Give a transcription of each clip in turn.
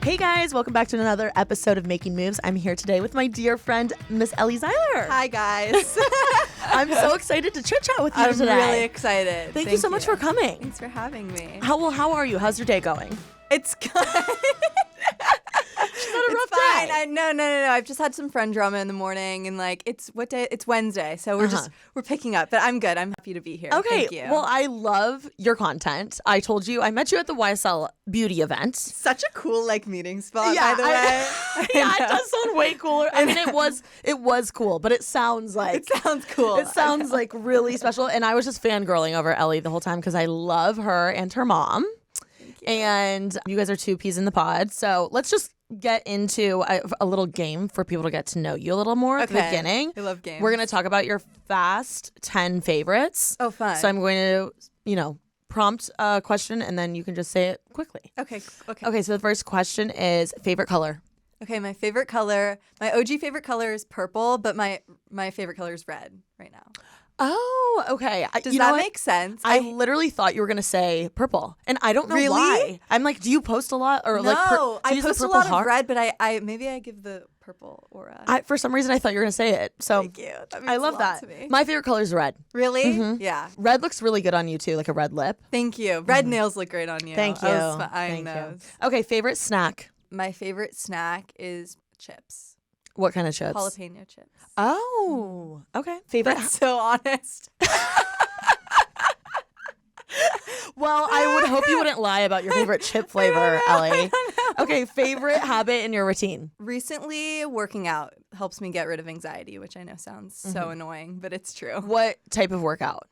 Hey guys, welcome back to another episode of Making Moves. I'm here today with my dear friend, Miss Ellie Zeiler. Hi guys. I'm so excited to chit chat with you today. I'm really excited. Thank you so much for coming. Thanks for having me. How are you? How's your day going? It's good. She's had a rough fine. day. No. I've just had some friend drama in the morning, and it's what day? It's Wednesday, so we're picking up. But I'm good. I'm happy to be here. Okay. Thank you. Well, I love your content. I told you I met you at the YSL beauty event. Such a cool meeting spot, by the way. Yeah, it does sound way cooler. I mean, it was cool, but it sounds like it sounds cool. It sounds like really special. And I was just fangirling over Ellie the whole time because I love her and her mom. And you guys are two peas in the pod. So let's just get into a little game for people to get to know you a little more at the beginning. I love games. We're going to talk about your fast 10 favorites. Oh, fun. So I'm going to, prompt a question and then you can just say it quickly. Okay. Okay, so the first question is favorite color. Okay, my favorite color, my OG favorite color is purple, but my favorite color is red right now. Oh, okay. Does that make sense? I literally thought you were going to say purple, and I don't know really? why. I'm like, do you post a lot? Or no, I post a lot heart? of red, but I maybe I give the purple aura. For some reason, I thought you were going to say it. So thank you. I love that. My favorite color is red. Really? Mm-hmm. Yeah. Red looks really good on you, too, like a red lip. Thank you. Red nails look great on you. Thank you. Thank you. Okay, favorite snack. My favorite snack is chips. What kind of chips? Jalapeno chips. Oh, okay. Favorite. That's so honest. Well, I would hope you wouldn't lie about your favorite chip flavor, Ellie. Okay, favorite habit in your routine. Recently, working out helps me get rid of anxiety, which I know sounds so annoying, but it's true. What type of workout?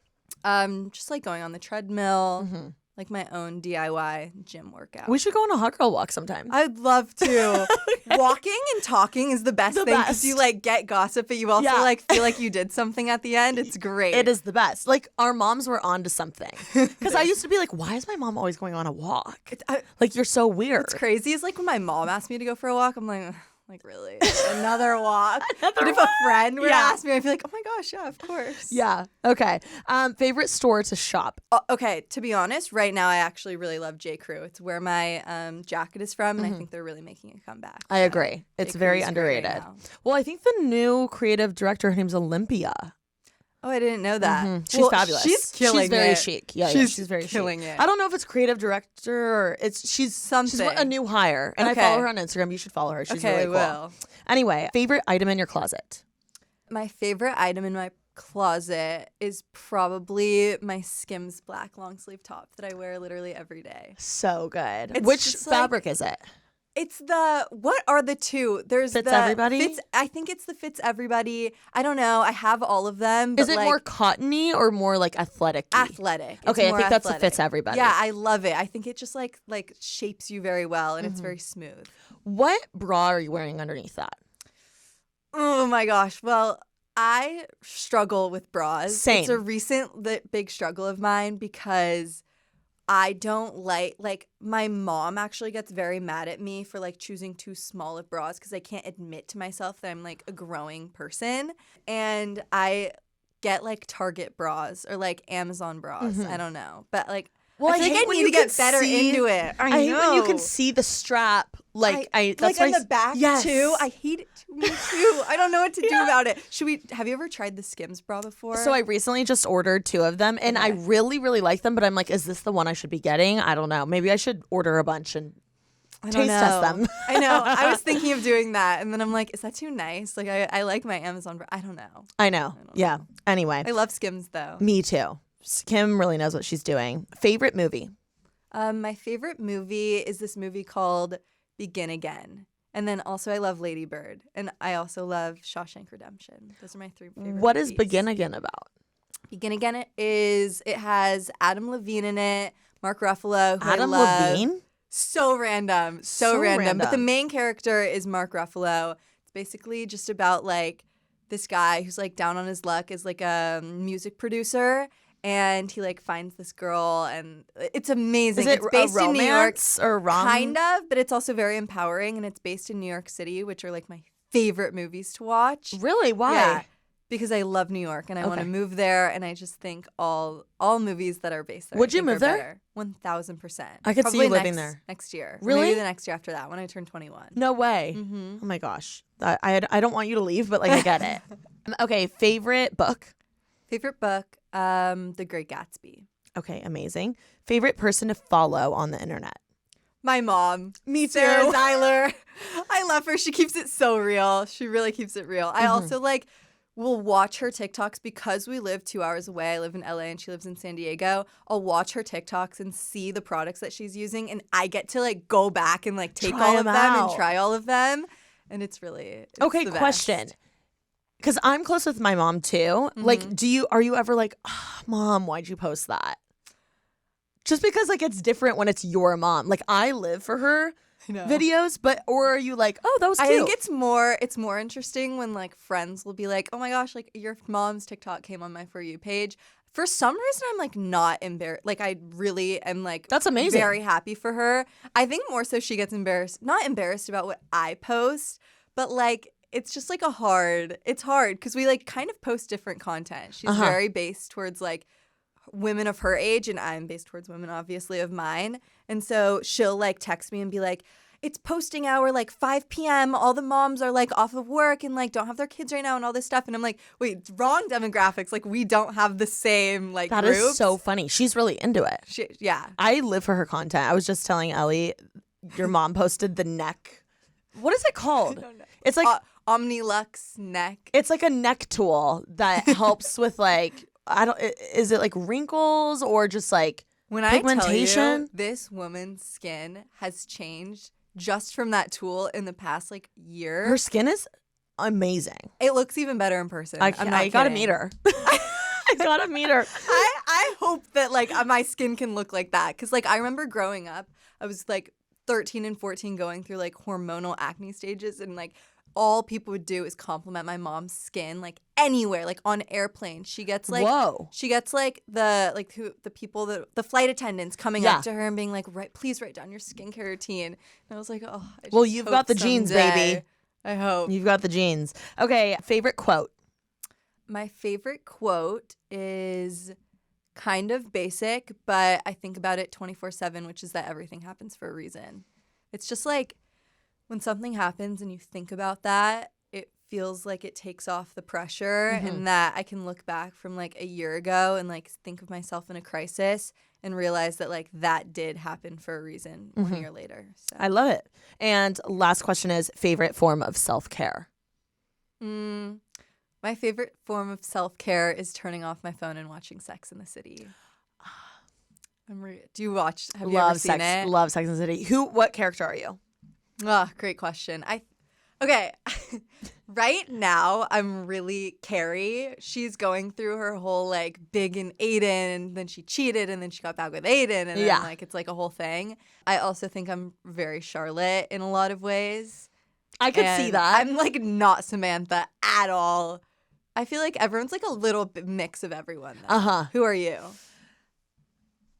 Just going on the treadmill. Like my own DIY gym workout. We should go on a hot girl walk sometime. I'd love to. Walking and talking is the best thing because you get gossip, but you also feel like you did something at the end. It's great. It is the best. Like our moms were onto something. Because I used to be like, why is my mom always going on a walk? You're so weird. It's crazy. It's like when my mom asked me to go for a walk, I'm like, really? Another walk? But if a friend were to ask me, I'd be like, oh my gosh, yeah, of course. Yeah. Okay. Favorite store to shop? Okay, to be honest, right now I actually really love J. Crew. It's where my jacket is from, and I think they're really making a comeback. I agree. It's very underrated. Right, well, I think the new creative director, her name's Olympia. Oh, I didn't know that. She's fabulous. She's killing it. She's very chic. Yeah, she's very killing chic. it. I don't know if it's creative director or she's something. She's a new hire, and I follow her on Instagram. You should follow her. She's really cool. Will. Anyway, favorite item in your closet? My favorite item in my closet is probably my Skims black long sleeve top that I wear literally every day. So good. Which fabric is it? It's what are the two? There's Fits Everybody? I think it's the Fits Everybody. I don't know. I have all of them. But is it more cottony or more athletic? Athletic. Okay, I think that's the Fits Everybody. Yeah, I love it. I think it just like shapes you very well and it's very smooth. What bra are you wearing underneath that? Oh my gosh. Well, I struggle with bras. Same. It's a recent big struggle of mine because I don't like my mom actually gets very mad at me for choosing too small of bras because I can't admit to myself that I'm a growing person, and I get Target bras or Amazon bras. I don't know, but well, I feel I need to get better into it. I hate when you can see the strap. That's on the back too. I hate it too. Me too. I don't know what to do about it. Have you ever tried the Skims bra before? So I recently just ordered 2 of them, and I really, really like them. But I'm like, is this the one I should be getting? I don't know. Maybe I should order a bunch and taste test them. I know. I was thinking of doing that, and then I'm like, is that too nice? I like my Amazon bra. I don't know. I know. Yeah. Know. Anyway, I love Skims though. Me too. Kim really knows what she's doing. Favorite movie? My favorite movie is this movie called Begin Again. And then also I love Lady Bird. And I also love Shawshank Redemption. Those are my 3 favorite What movies. is Begin Again about? Begin Again it has Adam Levine in it, Mark Ruffalo, who Adam I love. Levine? So random. So random. But the main character is Mark Ruffalo. It's basically just about this guy who's down on his luck as a music producer. And he finds this girl, and it's amazing. Is it it's based in New York, or rom? Kind of, but it's also very empowering. And it's based in New York City, which are my favorite movies to watch. Really? Why? Yeah, because I love New York and I want to Okay. move there, and I just think all movies that are based there. Would I you think move are there? better. 1000%. I could see you living next, there. next year. Really? Maybe the next year after that when I turn 21. No way. Mm-hmm. Oh my gosh. I don't want you to leave, but like I get it. Okay, favorite book? Favorite book, The Great Gatsby. Okay, amazing. Favorite person to follow on the internet? My mom. Me Sarah too. Zeiler. I love her. She keeps it so real. She really keeps it real. I also will watch her TikToks because we live 2 hours away. I live in LA and she lives in San Diego. I'll watch her TikToks and see the products that she's using, and I get to like go back and like take Try all of them them out. and try all of them. And it's Okay, the question. best. Because I'm close with my mom too. Like, are you ever like, oh, Mom, why'd you post that? Just because like it's different when it's your mom. Like I live for her I know. videos, or are you like, oh, that was cute? I think it's more interesting when like friends will be like, oh my gosh, like your mom's TikTok came on my For You page. For some reason, I'm like not embarrassed. Like I really am like That's amazing. very happy for her. I think more so she gets not embarrassed about what I post, but like it's just like it's hard because we like kind of post different content. She's very based towards like women of her age, and I'm based towards women obviously of mine. And so she'll like text me and be like, it's posting hour like 5 p.m. All the moms are like off of work and like don't have their kids right now and all this stuff. And I'm like, wait, wrong demographics. Like we don't have the same like That groups. is so funny. She's really into it. Yeah. I live for her content. I was just telling Ellie, your mom posted the neck. What is it called? I don't know. It's like Omnilux neck. it's like a neck tool that helps with like is it like wrinkles or just like When I tell pigmentation? you, this woman's skin has changed just from that tool in the past like year. Her skin is amazing. It looks even better in person. I I'm not gotta kidding. meet her. I gotta meet her. I hope that like my skin can look like that, because like I remember growing up, I was like 13 and 14 going through like hormonal acne stages, and like all people would do is compliment my mom's skin like anywhere, like on airplanes. She gets like Whoa. she gets like the people that the flight attendants coming up to her and being like, please write down your skincare routine. And I was like, oh, I just You've hope got the genes, someday. baby. I hope. You've got the genes. Okay, favorite quote. My favorite quote is kind of basic, but I think about it 24/7, which is that everything happens for a reason. It's just like when something happens and you think about that, it feels like it takes off the pressure, and that I can look back from like a year ago and like think of myself in a crisis and realize that like that did happen for a reason 1 year later. So. I love it. And last question is favorite form of self-care. My favorite form of self-care is turning off my phone and watching Sex and the City. Do you watch? Have you ever seen it? Love Sex and the City. What character are you? Oh, great question. Okay. Right now, I'm really Carrie. She's going through her whole like big in Aiden, and then she cheated, and then she got back with Aiden, and then like it's like a whole thing. I also think I'm very Charlotte in a lot of ways. I could see that. I'm like not Samantha at all. I feel like everyone's like a little bit mix of everyone. Though. Who are you?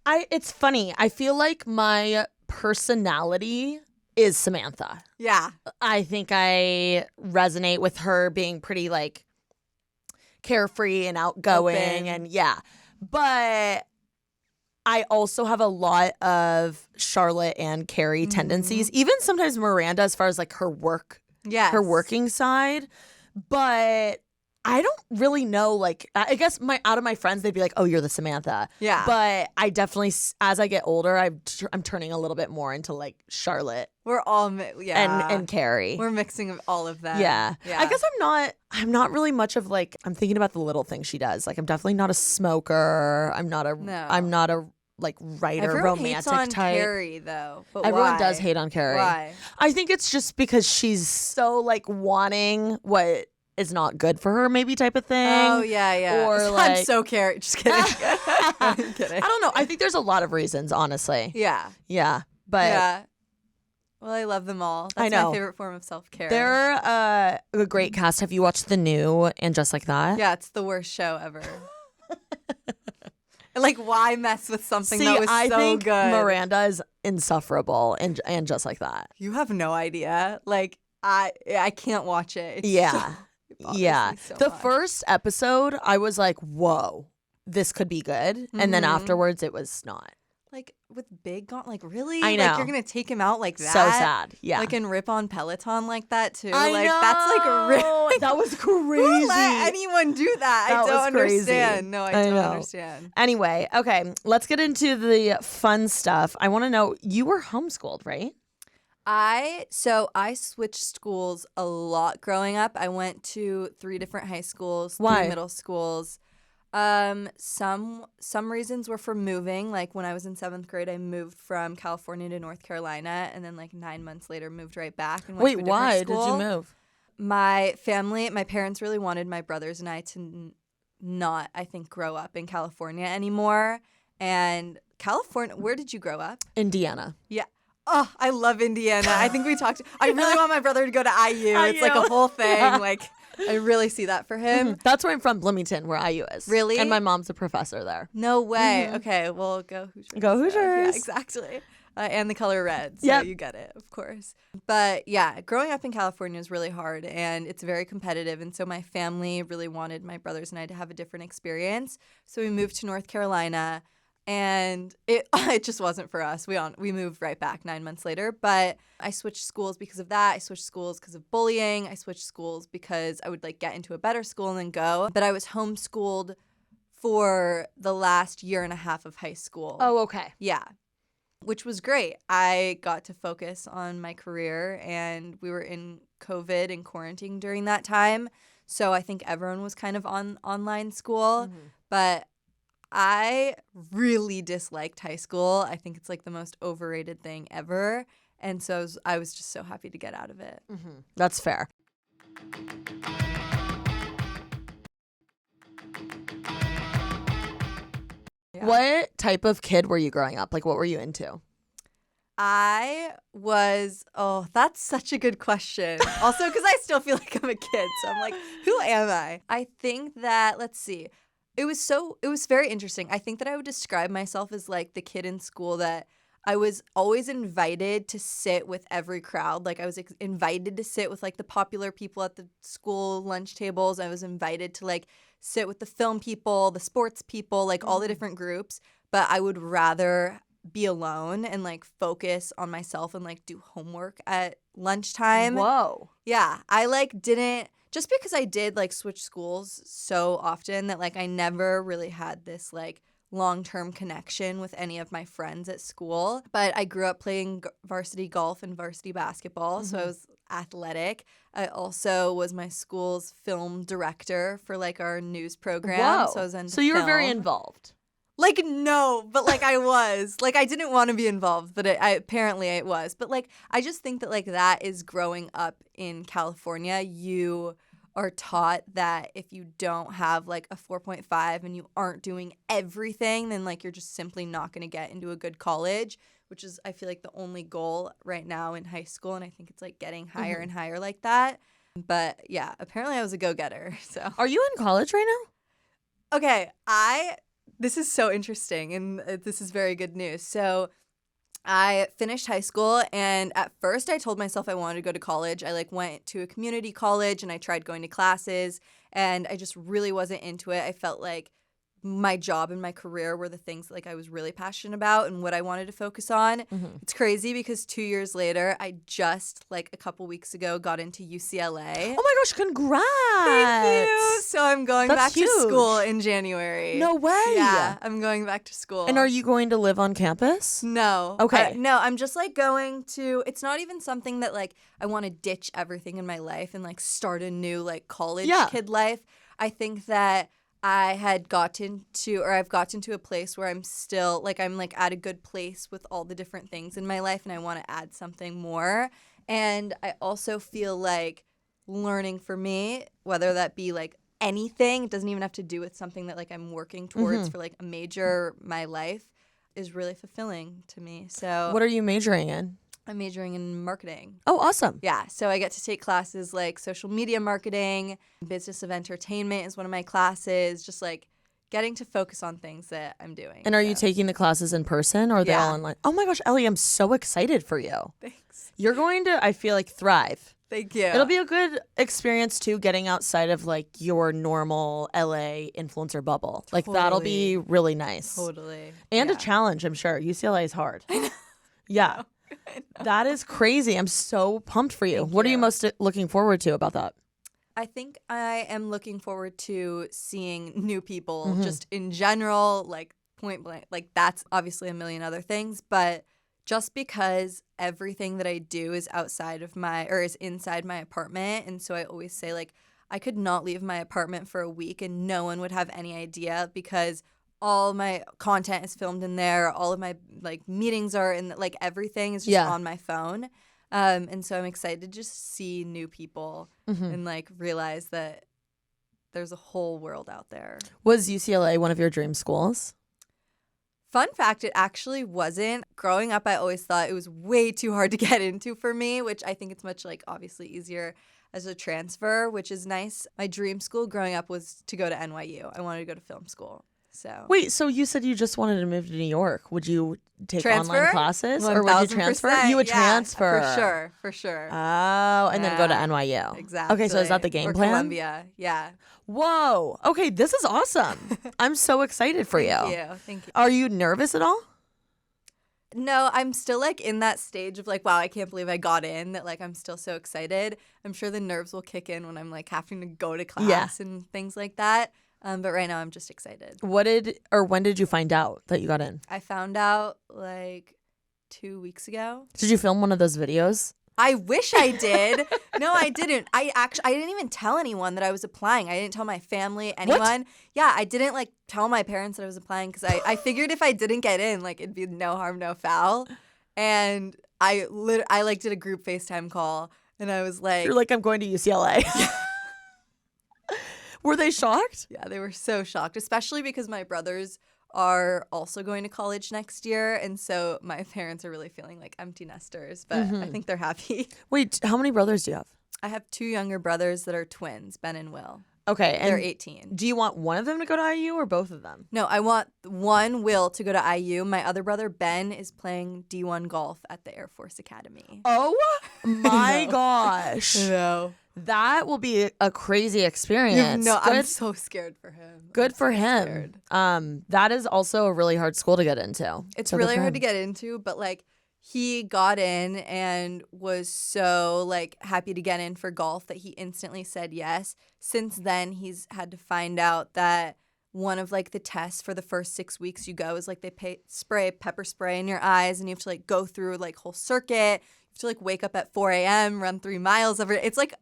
It's funny. I feel like my personality is Samantha. Yeah. I think I resonate with her being pretty like carefree and outgoing Open. and yeah. But I also have a lot of Charlotte and Carrie tendencies. Even sometimes Miranda as far as like her Yes. her working side. But I don't really know, like, I guess out of my friends, they'd be like, oh, you're the Samantha. Yeah. But I definitely, as I get older, I'm turning a little bit more into, like, Charlotte. We're all, And Carrie. We're mixing of all of them. Yeah. I guess I'm not really much of, like, I'm thinking about the little things she does. Like, I'm definitely not a smoker. I'm not a like, writer, Everyone romantic hates on type. Carrie, though. But Everyone why? does hate on Carrie. Why? I think it's just because she's so, like, wanting what is not good for her, maybe type of thing. Oh, yeah. Or I'm like, so Carrie. Just kidding. I'm kidding. I don't know. I think there's a lot of reasons, honestly. Yeah. Yeah. But Yeah. Well, I love them all. That's I know. my favorite form of self-care. they're a great cast. Have you watched the new And Just Like That? Yeah, it's the worst show ever. Like, why mess with something See, that was I so think good? Miranda is insufferable and Just Like That. You have no idea. Like, I can't watch it. It's Yeah. bothers Yeah. me so The much. first episode, I was like, whoa, this could be good. And then afterwards, it was not. Like with Big gone, like really? I Like know. you're gonna take him out like that? So sad. Yeah. Like and rip on Peloton like that too. I like know. that's like really. That was Who crazy. let anyone do that? That I don't was crazy. understand. No, I I don't know. understand. Anyway, okay, let's get into the fun stuff. I want to know, you were homeschooled, right? I switched schools a lot growing up. I went to 3 different high schools, Why? 3 middle schools. Some reasons were for moving. Like when I was in 7th grade, I moved from California to North Carolina, and then like 9 months later moved right back and went to a different why school. did you move? My parents really wanted my brothers and I to not, I think, grow up in California anymore. And California, where did you grow up? Indiana. Yeah. Oh, I love Indiana. I think we talked. I really want my brother to go to IU. It's like a whole thing. Yeah. Like, I really see that for him. That's where I'm from, Bloomington, where IU is. Really? And my mom's a professor there. No way. Okay, well, go Hoosiers. Go So, yeah, Hoosiers. exactly. And the color red. So Yep. you get it, of course. But yeah, growing up in California is really hard and it's very competitive. And so my family really wanted my brothers and I to have a different experience. So we moved to North Carolina. And it just wasn't for us. We moved right back 9 months later. But I switched schools because of that. I switched schools because of bullying. I switched schools because I would like get into a better school and then go. But I was homeschooled for the last year and a half of high school. Oh, okay. Yeah, which was great. I got to focus on my career, and we were in COVID and quarantine during that time. So I think everyone was kind of on online school. But I really disliked high school. I think it's like the most overrated thing ever. And so I was just so happy to get out of it. That's fair. Yeah. What type of kid were you growing up? Like, what were you into? That's such a good question. Also, because I still feel like I'm a kid. So I'm like, who am I? I think that, let's see. It was very interesting. I think that I would describe myself as like the kid in school that I was always invited to sit with every crowd. Like I was invited to sit with like the popular people at the school lunch tables. I was invited to like sit with the film people, the sports people, like all the different groups. But I would rather be alone and like focus on myself and like do homework at lunchtime. Whoa. Yeah, I like didn't, just because I did like switch schools so often that like I never really had this like long-term connection with any of my friends at school. But I grew up playing varsity golf and varsity basketball, so I was athletic. I also was my school's film director for like our news program. Whoa. So I was into So you were very film. involved. Like, no, but like I was. Like I didn't want to be involved, but apparently it was. But like I just think that like that is growing up in California. You are taught that if you don't have like a 4.5 and you aren't doing everything, then like you're just simply not going to get into a good college, which is I feel like the only goal right now in high school. And I think it's like getting higher and higher like that. But yeah, apparently I was a go-getter. So Are you in college right now? okay, this is so interesting, and this is very good news. So I finished high school, and at first I told myself I wanted to go to college. I like went to a community college, and I tried going to classes, and I just really wasn't into it. I felt like my job and my career were the things that, like I was really passionate about and what I wanted to focus on. It's crazy because 2 years later, I just like a couple weeks ago got into UCLA. Oh my gosh, congrats. Thank you. So I'm going That's back huge. to school in January. No way. Yeah, I'm going back to school. And are you going to live on campus? No. Okay. No, I'm just like going to, it's not even something that like I want to ditch everything in my life and like start a new like college kid life. I think that I've gotten to a place where I'm still like, I'm like at a good place with all the different things in my life and I want to add something more. And I also feel like learning for me, whether that be like anything, it doesn't even have to do with something that like I'm working towards for like a major my life, is really fulfilling to me. So What are you majoring in? I'm majoring in marketing. Oh, awesome. Yeah, so I get to take classes like social media marketing, business of entertainment is one of my classes, just like getting to focus on things that I'm doing. And are you taking the classes in person or are they all Yeah. online? Oh my gosh, Ellie, I'm so excited for you. Thanks. You're going to, I feel like, thrive. Thank you. It'll be a good experience too, getting outside of like your normal LA influencer bubble. Like that'll be really nice. Totally. And a challenge, I'm sure. UCLA is hard. I know. Yeah. I know. That is crazy. I'm so pumped for you. Thank What are you you. most looking forward to about that? I think I am looking forward to seeing new people Mm-hmm. just in general, like point blank. Like that's obviously a million other things, but just because everything that I do is is inside my apartment. And so I always say like I could not leave my apartment for a week and no one would have any idea because all my content is filmed in there. All of my like meetings are in like everything is just on my phone. And so I'm excited to just see new people and like realize that there's a whole world out there. Was UCLA one of your dream schools? Fun fact, it actually wasn't. Growing up, I always thought it was way too hard to get into for me, which I think it's much like obviously easier as a transfer, which is nice. My dream school growing up was to go to NYU. I wanted to go to film school. So Wait, so you said you just wanted to move to New York. Would you take online classes or would you 1000%. transfer? You would transfer. For sure. Oh, and then go to NYU. Exactly. Okay, so is that the game or plan? Columbia, yeah. Whoa. Okay, this is awesome. I'm so excited for Thank you. Are you nervous at all? No, I'm still like in that stage of like, wow, I can't believe I got in, that like I'm still so excited. I'm sure the nerves will kick in when I'm like having to go to class and things like that. But right now I'm just excited. When did you find out that you got in? I found out like 2 weeks ago. Did you film one of those videos? I wish I did. No, I didn't. I didn't even tell anyone that I was applying. I didn't tell my family, anyone. What? Yeah, I didn't like tell my parents that I was applying because I figured if I didn't get in, like it'd be no harm, no foul. And I like did a group FaceTime call and I was like, You're like, I'm going to UCLA. Were they shocked? yeah, they were so shocked, especially because my brothers are also going to college next year. And so my parents are really feeling like empty nesters, but I think they're happy. Wait, how many brothers do you have? I have 2 younger brothers that are twins, Ben and Will. Okay, and They're 18. do you want one of them to go to IU or both of them? No, I want one Will to go to IU. My other brother, Ben, is playing D1 golf at the Air Force Academy. Oh my gosh. No. That will be a crazy experience. No, I'm so scared for him. Good for him. That is also a really hard school to get into. It's So good really for hard him. to get into, but like he got in and was so like happy to get in for golf that he instantly said yes. Since then, he's had to find out that one of like the tests for the first 6 weeks you go is like they spray pepper spray in your eyes and you have to like go through like whole circuit. You have to like wake up at 4 a.m., run 3 miles every. It's like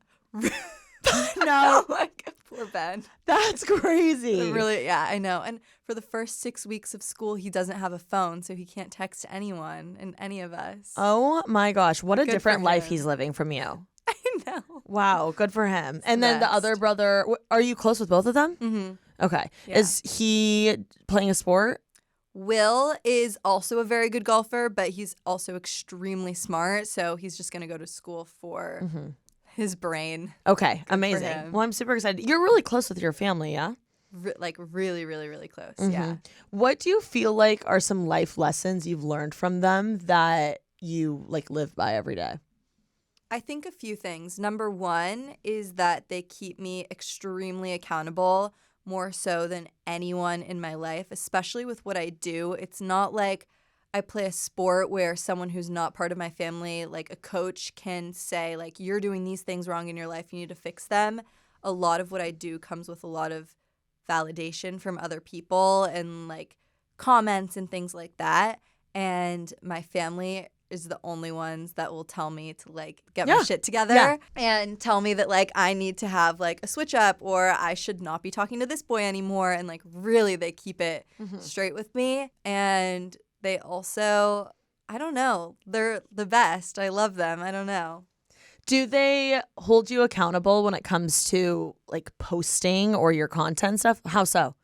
No, like poor Ben. that's crazy. Really, yeah, I know. And for the first 6 weeks of school, he doesn't have a phone, so he can't text anyone and any of us. Oh my gosh, what a Good for different life him. he's living from you. I know. Wow, good for him. And the then the best. other brother, are you close with both of them? Mm-hmm. Okay. Yeah. Is he playing a sport? Will is also a very good golfer, but he's also extremely smart, so he's just going to go to school for his brain. Okay, amazing. him. Well, I'm super excited. You're really close with your family, yeah? Like really, really, really close. Mm-hmm. Yeah. What do you feel like are some life lessons you've learned from them that you like live by every day? I think a few things. Number one is that they keep me extremely accountable, more so than anyone in my life, especially with what I do. It's not like I play a sport where someone who's not part of my family, like a coach, can say, like, you're doing these things wrong in your life, you need to fix them. A lot of what I do comes with a lot of validation from other people and like comments and things like that. And my family is the only ones that will tell me to like get my shit together and tell me that like I need to have like a switch up or I should not be talking to this boy anymore. And like really they keep it straight with me. And they also, I don't know, they're the best. I love them. I don't know. Do they hold you accountable when it comes to like posting or your content stuff? How so?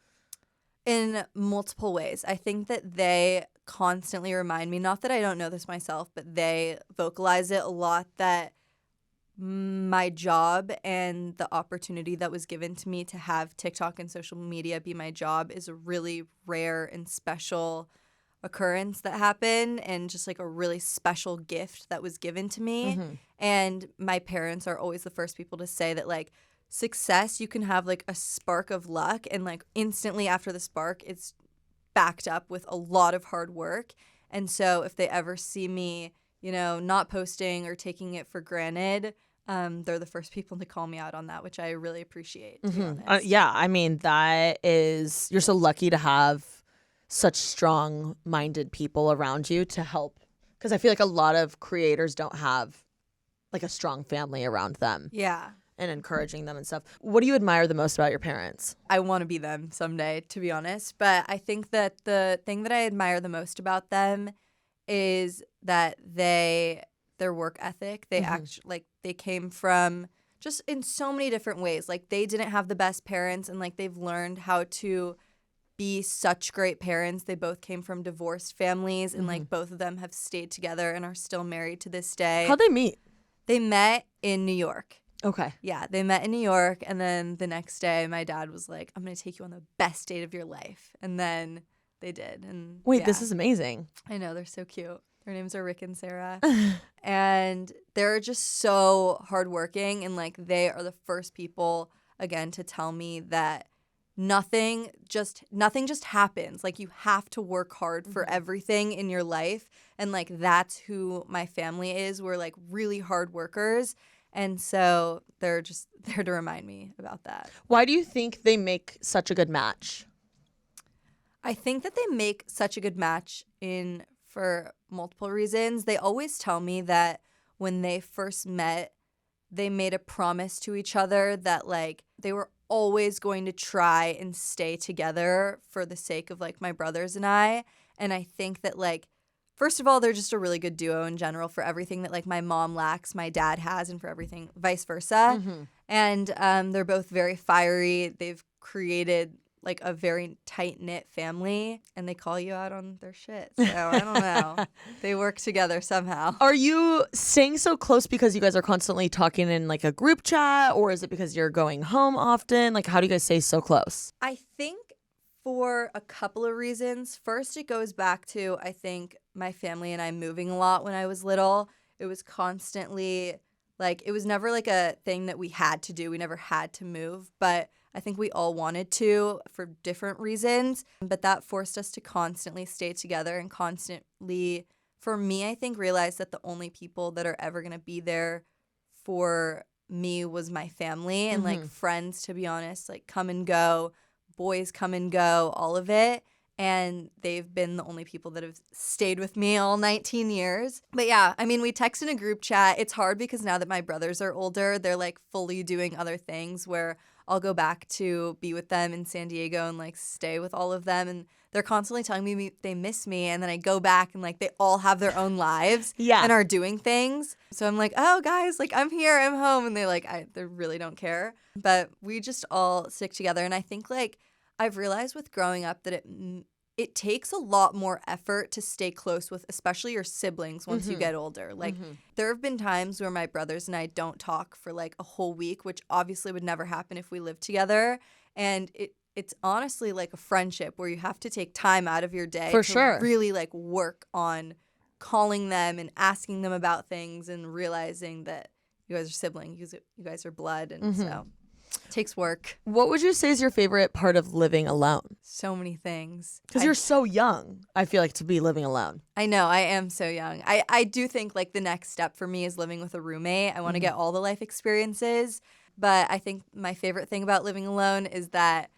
In multiple ways. I think that they constantly remind me, not that I don't know this myself, but they vocalize it a lot, that my job and the opportunity that was given to me to have TikTok and social media be my job is a really rare and special occurrence that happened, and just like a really special gift that was given to me. And my parents are always the first people to say that like success, you can have like a spark of luck, and like instantly after the spark it's backed up with a lot of hard work. And so if they ever see me, you know, not posting or taking it for granted, they're the first people to call me out on that, which I really appreciate, to be honest. Yeah, I mean, that is, you're so lucky to have such strong-minded people around you to help. Because I feel like a lot of creators don't have like a strong family around them. Yeah. And encouraging them and stuff. What do you admire the most about your parents? I want to be them someday, to be honest. But I think that the thing that I admire the most about them is that their work ethic, they actually, like, they came from just in so many different ways. Like, they didn't have the best parents, and like they've learned how to be such great parents. They both came from divorced families, and like both of them have stayed together and are still married to this day. How'd they meet? They met in New York. Okay. Yeah, they met in New York, and then the next day my dad was like, I'm going to take you on the best date of your life. And then they did. And Wait, yeah. this is amazing. I know, they're so cute. Their names are Rick and Sarah. And they're just so hardworking, and like they are the first people, again, to tell me that nothing just happens. Like, you have to work hard for everything in your life. And like that's who my family is. We're like really hard workers. And so they're just there to remind me about that. Why do you think they make such a good match? I think that they make such a good match for multiple reasons. They always tell me that when they first met, they made a promise to each other that like they were always going to try and stay together for the sake of like my brothers and I. And I think that like, first of all, they're just a really good duo in general. For everything that like my mom lacks, my dad has, and for everything vice versa. And they're both very fiery. They've created like a very tight-knit family, and they call you out on their shit. So I don't know. They work together somehow. Are you staying so close because you guys are constantly talking in like a group chat, or is it because you're going home often? Like, how do you guys stay so close? I think for a couple of reasons. First, it goes back to, I think, my family and I moving a lot when I was little. It was constantly like, it was never like a thing that we had to do. We never had to move, but I think we all wanted to for different reasons. But that forced us to constantly stay together and constantly, for me, I think, realize that the only people that are ever going to be there for me was my family and like friends, to be honest, like come and go, boys come and go, all of it. And they've been the only people that have stayed with me all 19 years. But yeah, I mean, we text in a group chat. It's hard because now that my brothers are older, they're like fully doing other things where I'll go back to be with them in San Diego and like stay with all of them. And they're constantly telling me they miss me. And then I go back and like they all have their own lives and are doing things. So I'm like, oh, guys, like I'm here, I'm home. And they really don't care. But we just all stick together. And I think like I've realized with growing up that it takes a lot more effort to stay close with, especially your siblings once you get older. Like there have been times where my brothers and I don't talk for like a whole week, which obviously would never happen if we lived together. And it's honestly like a friendship where you have to take time out of your day to really like work on calling them and asking them about things and realizing that you guys are siblings, you guys are blood. And so it takes work. What would you say is your favorite part of living alone? So many things. Because you're so young, I feel like, to be living alone. I know, I am so young. I do think like the next step for me is living with a roommate. I want to get all the life experiences. But I think my favorite thing about living alone is that,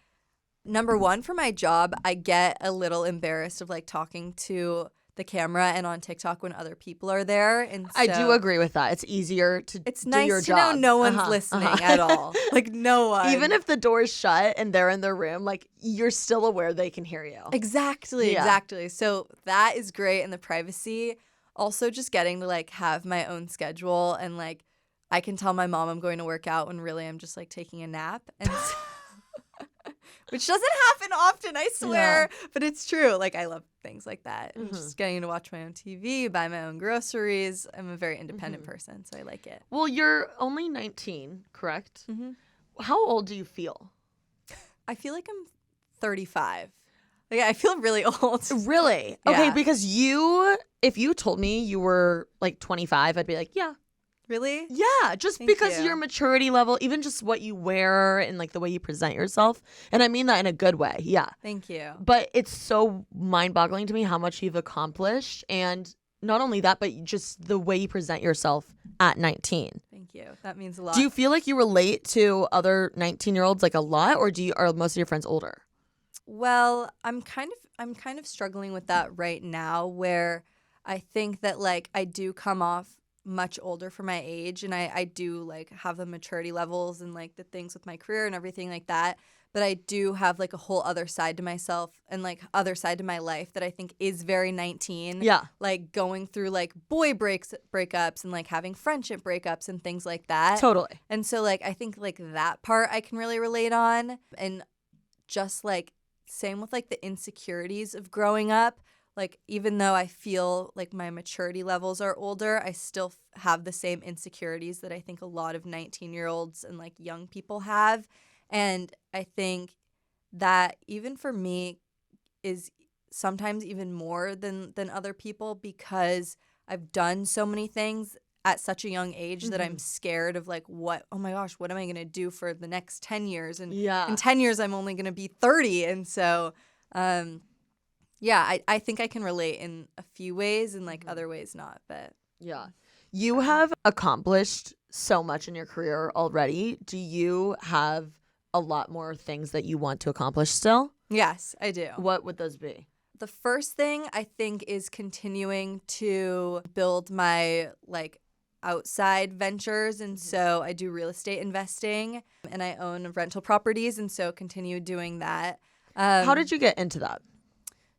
number one, for my job, I get a little embarrassed of like talking to the camera and on TikTok when other people are there. And so I do agree with that. It's easier to it's do nice your to job. know no one's listening at all. Like no one. Even if the door's shut and they're in their room, like you're still aware they can hear you. Exactly. So that is great. And the privacy. Also just getting to like have my own schedule, and like I can tell my mom I'm going to work out when really I'm just like taking a nap. And which doesn't happen often, I swear. Yeah. But it's true. Like, I love things like that. And just getting to watch my own TV, buy my own groceries. I'm a very independent person, so I like it. Well, you're only 19, correct? Mm-hmm. How old do you feel? I feel like I'm 35. Like, I feel really old. Really? Yeah. Okay, because if you told me you were like 25, I'd be like, yeah. Really? Yeah, just Thank because you. your maturity level, even just what you wear and like the way you present yourself. And I mean that in a good way. Yeah. Thank you. But it's so mind-boggling to me how much you've accomplished. And not only that, but just the way you present yourself at 19. Thank you. That means a lot. Do you feel like you relate to other 19-year-olds like a lot, or are most of your friends older? Well, I'm kind of struggling with that right now, where I think that like I do come off much older for my age, and I do like have the maturity levels and like the things with my career and everything like that. But I do have like a whole other side to myself and like other side to my life that I think is very 19. Yeah. Like going through like boy breakups and like having friendship breakups and things like that. Totally. And so like I think like that part I can really relate on. And just like same with like the insecurities of growing up. Like, even though I feel like my maturity levels are older, I still have the same insecurities that I think a lot of 19-year-olds and like young people have. And I think that even for me is sometimes even more than other people, because I've done so many things at such a young age that I'm scared of like, oh my gosh, what am I going to do for the next 10 years? And in 10 years, I'm only going to be 30. And so, yeah, I think I can relate in a few ways and like other ways not. But yeah, you have accomplished so much in your career already. Do you have a lot more things that you want to accomplish still? Yes, I do. What would those be? The first thing I think is continuing to build my like outside ventures. And so I do real estate investing and I own rental properties. And so continue doing that. How did you get into that?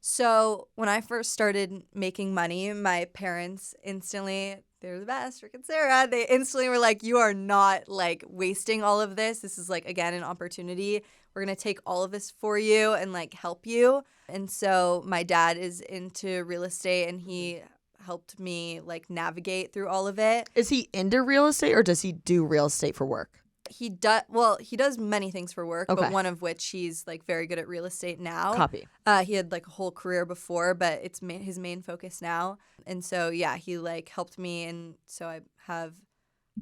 So when I first started making money, my parents instantly, they're the best, Rick and Sarah, they instantly were like, you are not like wasting all of this. This is like, again, an opportunity. We're going to take all of this for you and like help you. And so my dad is into real estate and he helped me like navigate through all of it. Is he into real estate or does he do real estate for work? He does many things for work, but one of which he's like very good at real estate now. Copy. He had like a whole career before, but it's his main focus now. And so, yeah, he like helped me. And so I have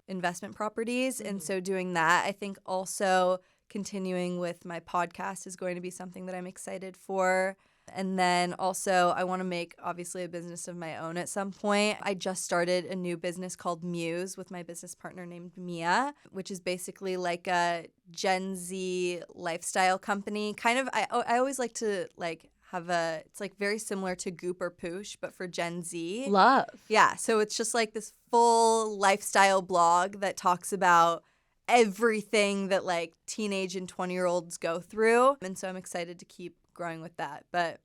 investment properties. And so doing that, I think also continuing with my podcast is going to be something that I'm excited for. And then also I want to make obviously a business of my own at some point. I just started a new business called Muse with my business partner named Mia, which is basically like a Gen Z lifestyle company. Kind of, I always like to like have it's like very similar to Goop or Poosh, but for Gen Z. Love. Yeah. So it's just like this full lifestyle blog that talks about everything that like teenage and 20-year-olds go through. And so I'm excited to keep growing with that. But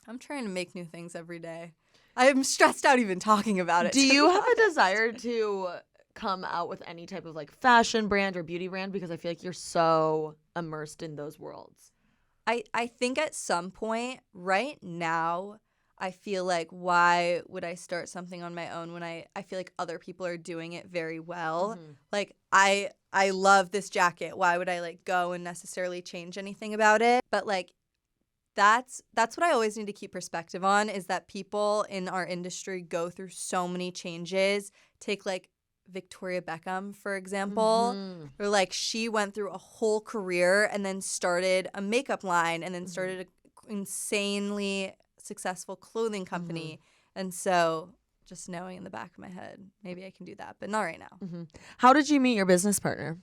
I'm trying to make new things every day. I'm stressed out even talking about it. Do you have a desire to come out with any type of like fashion brand or beauty brand? Because I feel like you're so immersed in those worlds. I think at some point right now, I feel like why would I start something on my own when I feel like other people are doing it very well? Like I love this jacket. Why would I like go and necessarily change anything about it? But like that's what I always need to keep perspective on, is that people in our industry go through so many changes. Take like Victoria Beckham, for example, or like she went through a whole career and then started a makeup line and then started an insanely successful clothing company. And so just knowing in the back of my head, maybe I can do that, but not right now. How did you meet your business partner?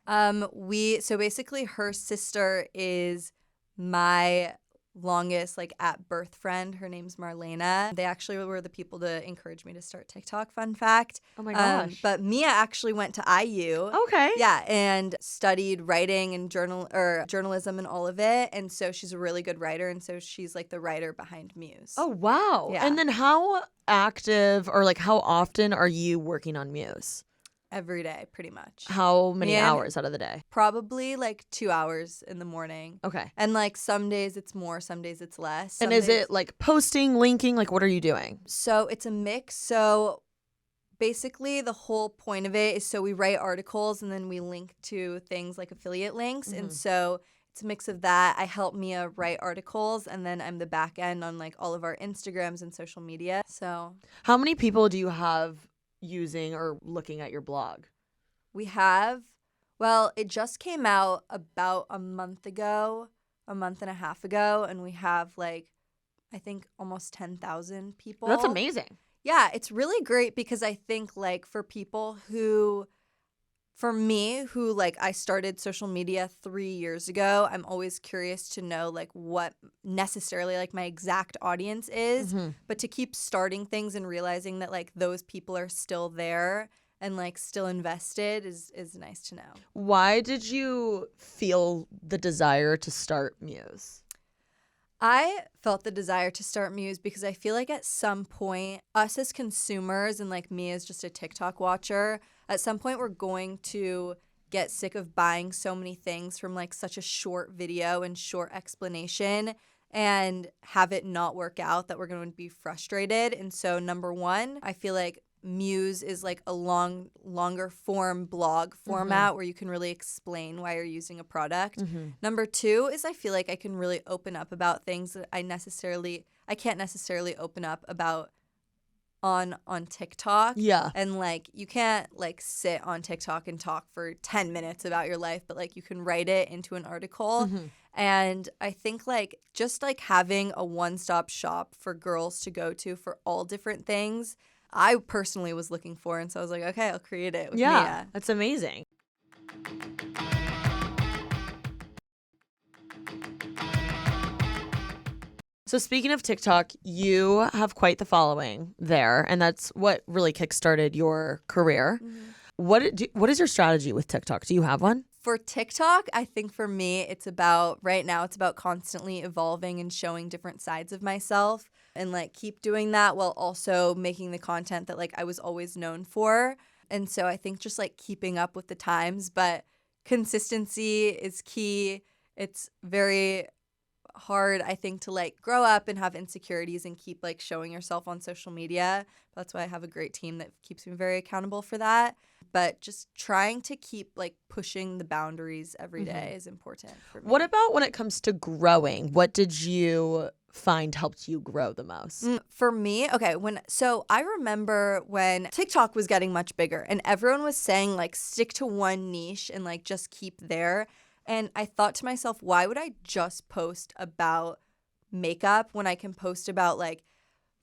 So basically her sister is my longest like at birth friend. Her name's Marlena. They actually were the people to encourage me to start TikTok, fun fact. Oh my gosh. But Mia actually went to IU. Okay. Yeah, and studied writing and journalism and all of it. And so she's a really good writer, and so she's like the writer behind Muse. Oh wow. Yeah. And then how active or like how often are you working on Muse? every day, pretty much. How many And hours out of the day? Probably like 2 hours in the morning. Okay. And like some days it's more, some days it's less. And Some is days- it like posting, linking? Like, what are you doing? So it's a mix. So basically the whole point of it is so we write articles and then we link to things like affiliate links. And so it's a mix of that. I help Mia write articles, and then I'm the back end on like all of our Instagrams and social media. So How many people do you have using or looking at your blog? we have, well, it just came out about a month ago, a month and a half ago, and we have like, I think almost 10,000 people. That's amazing. Yeah, it's really great because I think like for people who, for me, who like I started social media 3 years ago, I'm always curious to know like what necessarily like my exact audience is, but to keep starting things and realizing that like those people are still there and like still invested is nice to know. Why did you feel the desire to start Muse? I felt the desire to start Muse because I feel like at some point, us as consumers and like me as just a TikTok watcher, at some point we're going to get sick of buying so many things from like such a short video and short explanation and have it not work out that we're going to be frustrated. And so number one, I feel like Muse is like a longer form blog format where you can really explain why you're using a product. Number two is I feel like I can really open up about things that I can't necessarily open up about on TikTok. Yeah. And like you can't like sit on TikTok and talk for 10 minutes about your life, but like you can write it into an article. And I think like just like having a one-stop shop for girls to go to for all different things, I personally was looking for, and so I was like, okay, I'll create it with Mia. That's amazing. So speaking of TikTok, you have quite the following there, and that's what really kickstarted your career. What is your strategy with TikTok? Do you have one? For TikTok, I think for me, it's about constantly evolving and showing different sides of myself and like keep doing that while also making the content that like I was always known for. And so I think just like keeping up with the times, but consistency is key. It's very hard, I think, to like grow up and have insecurities and keep like showing yourself on social media. That's why I have a great team that keeps me very accountable for that. But just trying to keep like pushing the boundaries every day is important for me. What about when it comes to growing? What did you find helped you grow the most? For me, okay, so I remember when TikTok was getting much bigger and everyone was saying like stick to one niche and like just keep there. And I thought to myself, why would I just post about makeup when I can post about like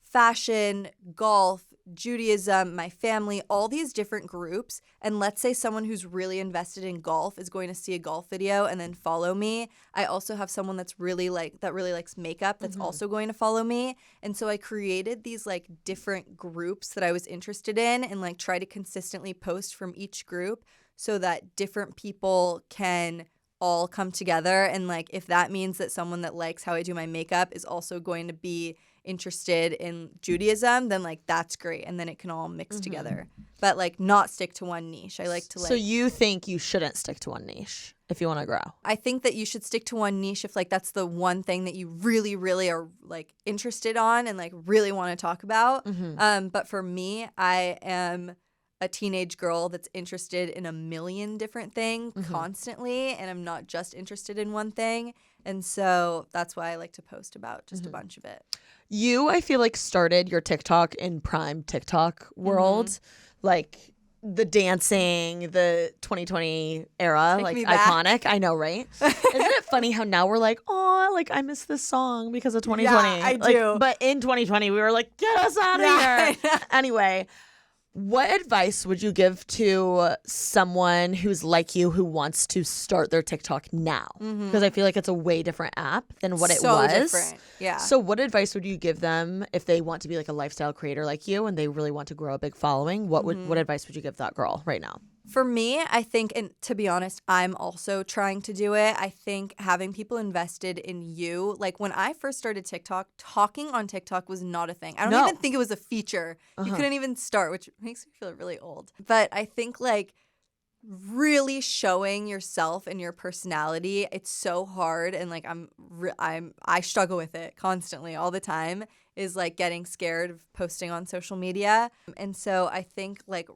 fashion, golf, Judaism, my family, all these different groups. And let's say someone who's really invested in golf is going to see a golf video and then follow me. I also have someone that really likes makeup that's also going to follow me. And so I created these like different groups that I was interested in and like try to consistently post from each group so that different people can all come together. And like if that means that someone that likes how I do my makeup is also going to be interested in Judaism, then like that's great, and then it can all mix together, but like not stick to one niche. I like to like, so you think you shouldn't stick to one niche if you want to grow? I think that you should stick to one niche if like that's the one thing that you really really are like interested on and like really want to talk about. But for me, I am a teenage girl that's interested in a million different things constantly, and I'm not just interested in one thing. And so that's why I like to post about just a bunch of it. You, I feel like, started your TikTok in prime TikTok world, like the dancing, the 2020 era, Take like me back. iconic. I know, right? Isn't it funny how now we're like, oh, like I miss this song because of 2020. Yeah, I Like, do. But in 2020, we were like, get us out of Yeah, here. Anyway, what advice would you give to someone who's like you who wants to start their TikTok now? Because I feel like it's a way different app than what it So was. different. Yeah. So what advice would you give them if they want to be like a lifestyle creator like you and they really want to grow a big following? What advice would you give that girl right now? For me, I think, and to be honest, I'm also trying to do it. I think having people invested in you, like when I first started TikTok, talking on TikTok was not a thing. I don't even think it was a feature. You couldn't even start, which makes me feel really old. But I think like really showing yourself and your personality, it's so hard. And like I struggle with it constantly all the time, is like getting scared of posting on social media. And so I think like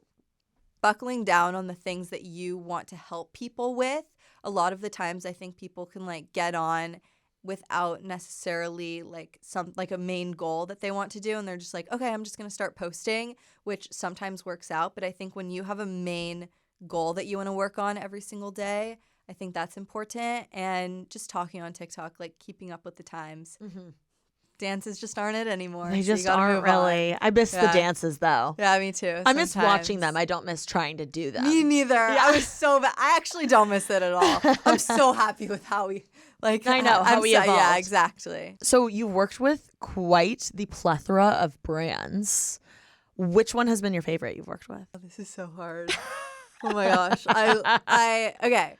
buckling down on the things that you want to help people with. A lot of the times I think people can like get on without necessarily like a main goal that they want to do, and they're just like, okay, I'm just going to start posting, which sometimes works out. But I think when you have a main goal that you want to work on every single day, I think that's important. And just talking on TikTok, like keeping up with the times. Dances just aren't it anymore. They just aren't really. I miss the dances though. Yeah, me too. I miss watching them. I don't miss trying to do them. Me neither. Yeah. I was so bad. I actually don't miss it at all. I'm so happy with how we like. I know how we evolved. Yeah, exactly. So you worked with quite the plethora of brands. Which one has been your favorite you've worked with? Oh, this is so hard. Oh my gosh. Okay.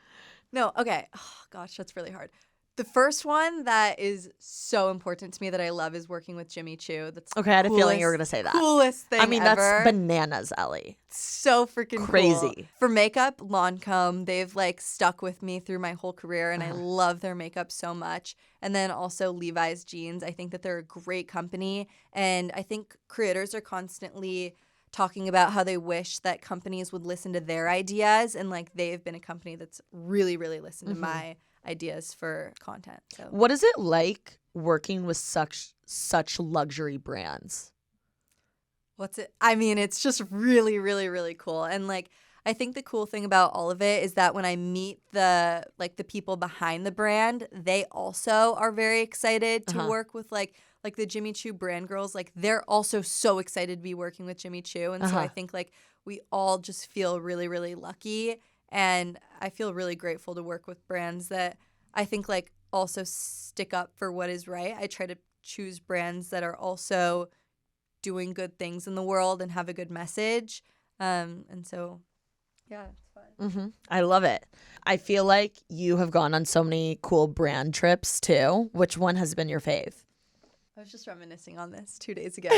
No, okay. Oh gosh, that's really hard. The first one that is so important to me that I love is working with Jimmy Choo. That's okay. I had a feeling you were going to say that. Coolest thing ever. That's bananas, Ellie. So freaking crazy. Cool. For makeup, Lancome, they've like stuck with me through my whole career, and I love their makeup so much. And then also Levi's jeans. I think that they're a great company, and I think creators are constantly talking about how they wish that companies would listen to their ideas, and like they've been a company that's really, really listened to my ideas for content. So what is it like working with such luxury brands? I mean, it's just really, really, really cool. And like I think the cool thing about all of it is that when I meet the people behind the brand, they also are very excited to work with like the Jimmy Choo brand girls. Like they're also so excited to be working with Jimmy Choo. And so I think like we all just feel really, really lucky. And I feel really grateful to work with brands that I think like also stick up for what is right. I try to choose brands that are also doing good things in the world and have a good message. And so, yeah, it's fun. I love it. I feel like you have gone on so many cool brand trips too. Which one has been your fave? I was just reminiscing on this 2 days ago.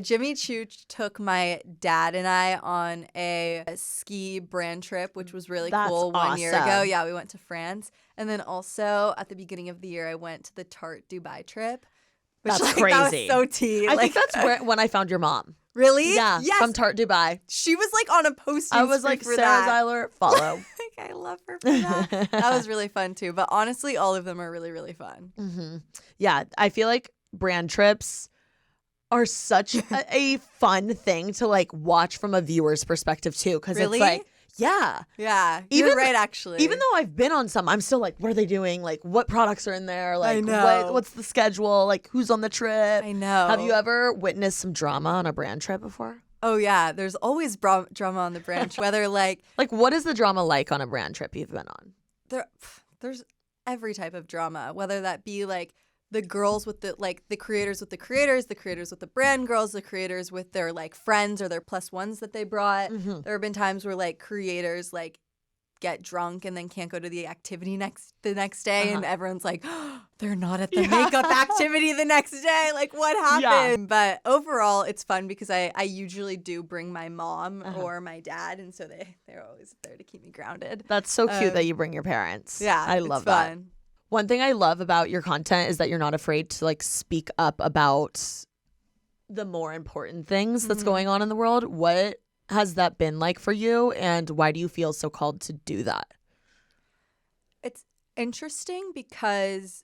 Jimmy Choo took my dad and I on a ski brand trip, which was really cool 1 year ago. Yeah, we went to France. And then also at the beginning of the year, I went to the Tarte Dubai trip. Which, that's crazy. That was so tea. I think that's when I found your mom. Really? Yeah, yes. From Tarte Dubai. She was like on a posting. I was like, for Sarah that. Zeiler, follow. Like, I love her for that. That was really fun too. But honestly, all of them are really, really fun. Yeah, I feel like brand trips are such a fun thing to like watch from a viewer's perspective too, because it's like, yeah, you're right. Actually, even though I've been on some, I'm still like, what are they doing? Like, what products are in there? Like, I know. what's the schedule? Like, who's on the trip? I know. Have you ever witnessed some drama on a brand trip before? Oh yeah, there's always drama on the brand trip. Whether like what is the drama like on a brand trip you've been on? There's every type of drama, whether that be like the girls with the creators with the creators with the brand girls, the creators with their like friends or their plus ones that they brought. There have been times where like creators like get drunk and then can't go to the activity the next day, and everyone's like, oh, they're not at the makeup activity the next day. Like, what happened? But overall, it's fun because I usually do bring my mom or my dad, and so they're always there to keep me grounded. That's so cute that you bring your parents. Yeah, I love that. Fun. One thing I love about your content is that you're not afraid to like speak up about the more important things that's going on in the world. What has that been like for you, and why do you feel so called to do that? It's interesting because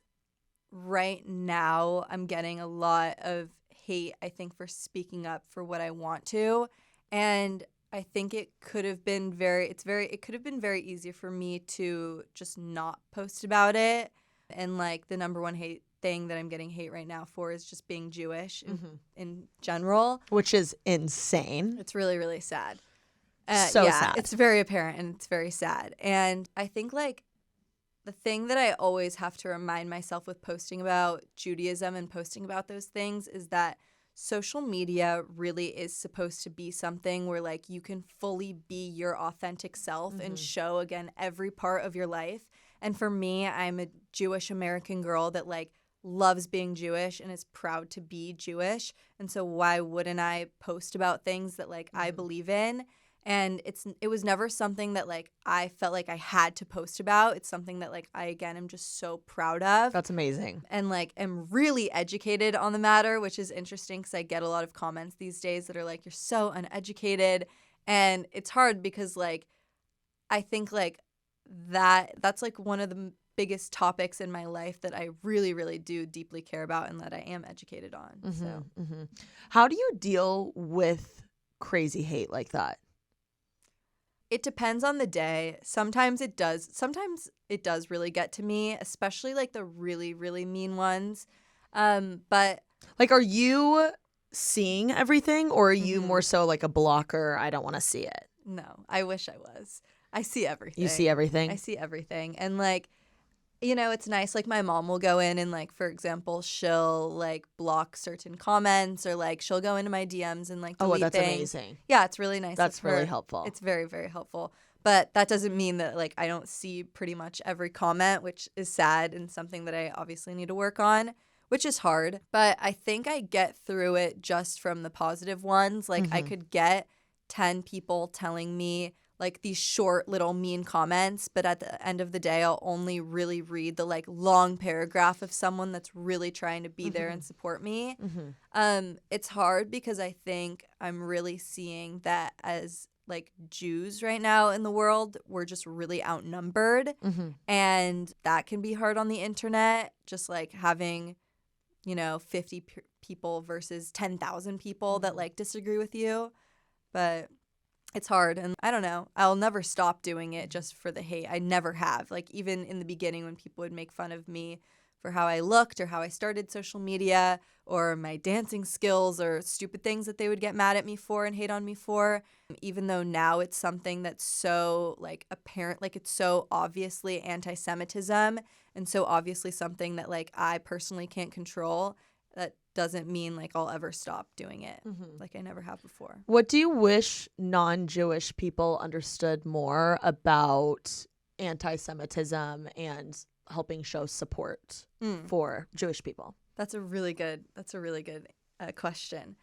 right now I'm getting a lot of hate, I think, for speaking up for what I want to. And I think it could have been very easy for me to just not post about it. And like the number one hate thing that I'm getting hate right now for is just being Jewish in general. Which is insane. It's really, really sad. Sad. It's very apparent and it's very sad. And I think like the thing that I always have to remind myself with posting about Judaism and posting about those things is that social media really is supposed to be something where like you can fully be your authentic self and show again every part of your life. And for me, I'm a Jewish American girl that like loves being Jewish and is proud to be Jewish. And so why wouldn't I post about things that like I believe in? And it was never something that like I felt like I had to post about. It's something that like I again am just so proud of. That's amazing. And like am really educated on the matter, which is interesting because I get a lot of comments these days that are like, you're so uneducated. And it's hard because like I think like that's like one of the biggest topics in my life that I really, really do deeply care about and that I am educated on. So How do you deal with crazy hate like that? it depends on the day. Sometimes it does. Sometimes it does really get to me, especially like the really, really mean ones. But Like, are you seeing everything, or are you more so like a blocker? I don't want to see it. no, I wish I was. I see everything. You see everything? I see everything. And like, you know, it's nice. Like my mom will go in and like, for example, she'll like block certain comments or like she'll go into my DMs and like delete that's things. amazing. Yeah, it's really nice. That's of her. really helpful. It's very, very helpful. But that doesn't mean that like I don't see pretty much every comment, which is sad and something that I obviously need to work on, which is hard. But I think I get through it just from the positive ones. Like I could get 10 people telling me like these short little mean comments, but at the end of the day, I'll only really read the like long paragraph of someone that's really trying to be there and support me. It's hard because I think I'm really seeing that as like Jews right now in the world, we're just really outnumbered. And that can be hard on the internet, just like having, you know, 50 people versus 10,000 people that like disagree with you. But it's hard, and I don't know. I'll never stop doing it just for the hate. I never have. Like, even in the beginning when people would make fun of me for how I looked or how I started social media or my dancing skills or stupid things that they would get mad at me for and hate on me for, even though now it's something that's so, like, apparent, like, it's so obviously anti-Semitism and so obviously something that, like, I personally can't control, that doesn't mean like I'll ever stop doing it like I never have before. What do you wish non-Jewish people understood more about anti-Semitism and helping show support for Jewish people? That's a really good question.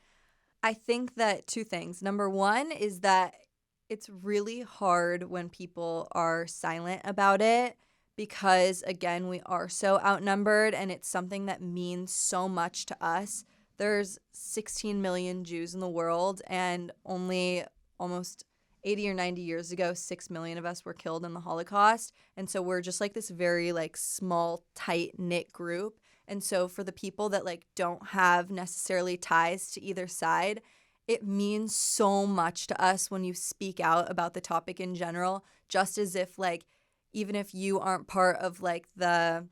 I think that two things. Number one is that it's really hard when people are silent about it, because, again, we are so outnumbered and it's something that means so much to us. There's 16 million Jews in the world, and only almost 80 or 90 years ago, 6 million of us were killed in the Holocaust. And so we're just like this very like small, tight-knit group. And so for the people that like don't have necessarily ties to either side, it means so much to us when you speak out about the topic in general, just as if like, even if you aren't part of like the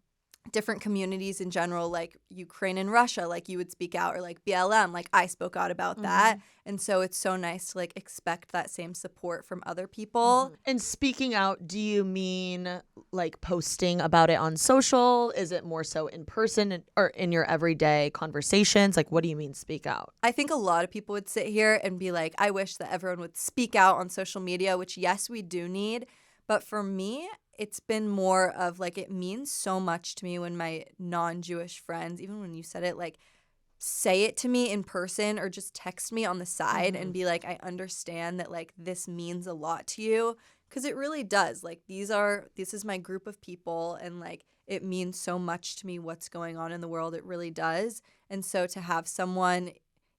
different communities in general, like Ukraine and Russia, like you would speak out, or like BLM, like I spoke out about that. And so it's so nice to like expect that same support from other people. And speaking out, do you mean like posting about it on social? Is it more so in person or in your everyday conversations? Like, what do you mean speak out? I think a lot of people would sit here and be like, I wish that everyone would speak out on social media, which yes, we do need. But for me, it's been more of like, it means so much to me when my non-Jewish friends, even when you said it, like say it to me in person or just text me on the side and be like, I understand that like this means a lot to you, because it really does. Like this is my group of people, and like it means so much to me what's going on in the world. It really does. And so to have someone,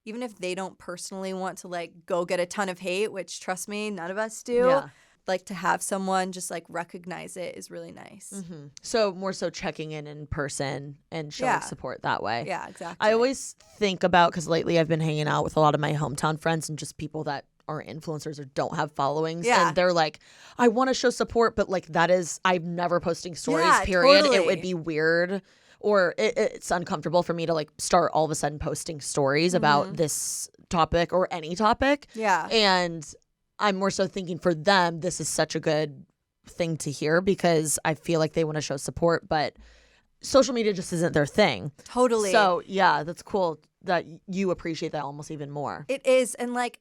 even if they don't personally want to like go get a ton of hate, which trust me, none of us do, like to have someone just like recognize it is really nice. So more so checking in person and showing support that way. Yeah, exactly. I always think about, because lately I've been hanging out with a lot of my hometown friends and just people that are influencers or don't have followings. Yeah. And they're like, I want to show support, but like I'm never posting stories, period. Totally. It would be weird, or it's uncomfortable for me to like start all of a sudden posting stories about this topic or any topic. Yeah. And I'm more so thinking for them, this is such a good thing to hear, because I feel like they want to show support, but social media just isn't their thing. Totally. So yeah, that's cool that you appreciate that almost even more. It is. And like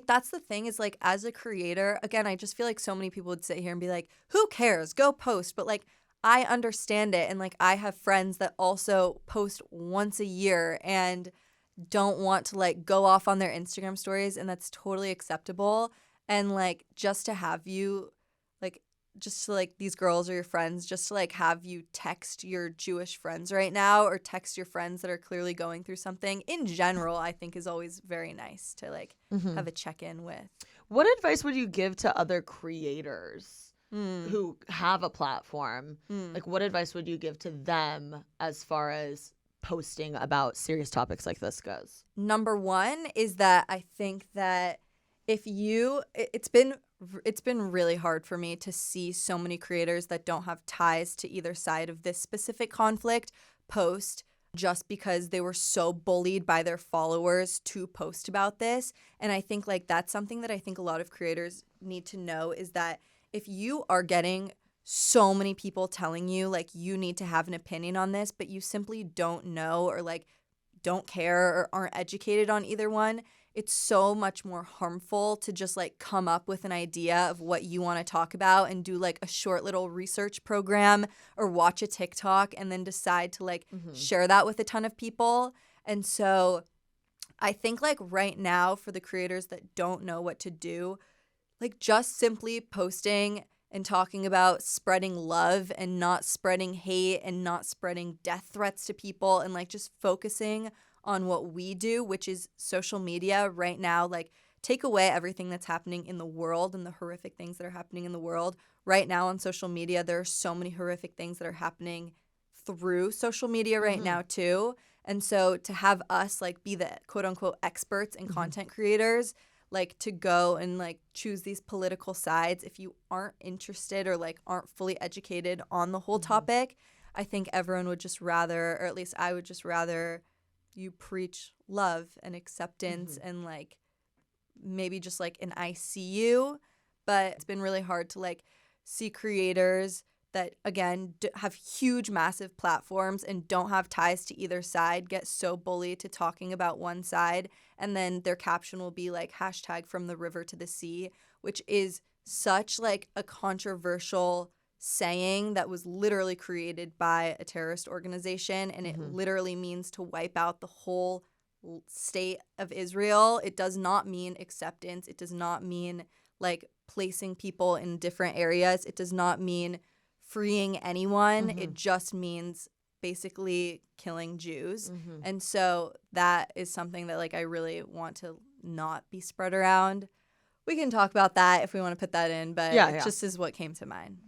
that's the thing is like as a creator, again, I just feel like so many people would sit here and be like, who cares? Go post. But like I understand it. And like I have friends that also post once a year and don't want to like go off on their Instagram stories, and that's totally acceptable. And like just to have you like just to like these girls or your friends just to like have you text your Jewish friends right now or text your friends that are clearly going through something in general, I think is always very nice to like have a check-in with. What advice would you give to other creators who have a platform? Like what advice would you give to them as far as posting about serious topics like this goes? Number one is that I think that it's been really hard for me to see so many creators that don't have ties to either side of this specific conflict post just because they were so bullied by their followers to post about this. And I think like that's something that I think a lot of creators need to know is that if you are getting so many people telling you like you need to have an opinion on this, but you simply don't know or like don't care or aren't educated on either one, it's so much more harmful to just like come up with an idea of what you want to talk about and do like a short little research program or watch a TikTok and then decide to like share that with a ton of people. And so I think like right now for the creators that don't know what to do, like just simply posting and talking about spreading love and not spreading hate and not spreading death threats to people and like just focusing on what we do, which is social media right now. Like take away everything that's happening in the world and the horrific things that are happening in the world. Right now on social media, there are so many horrific things that are happening through social media right now too. And so to have us like be the quote unquote experts and content creators, like to go and like choose these political sides if you aren't interested or like aren't fully educated on the whole topic, I think everyone would just rather, or at least I would just rather you preach love and acceptance and like maybe just like an I see you. But it's been really hard to like see creators that again have huge massive platforms and don't have ties to either side get so bullied to talking about one side, and then their caption will be like hashtag from the river to the sea, which is such like a controversial saying that was literally created by a terrorist organization, and it literally means to wipe out the whole state of Israel. It does not mean acceptance. It does not mean like placing people in different areas. It does not mean freeing anyone. It just means basically killing Jews. And so that is something that like I really want to not be spread around. We can talk about that if we want to put that in, but it just is what came to mind.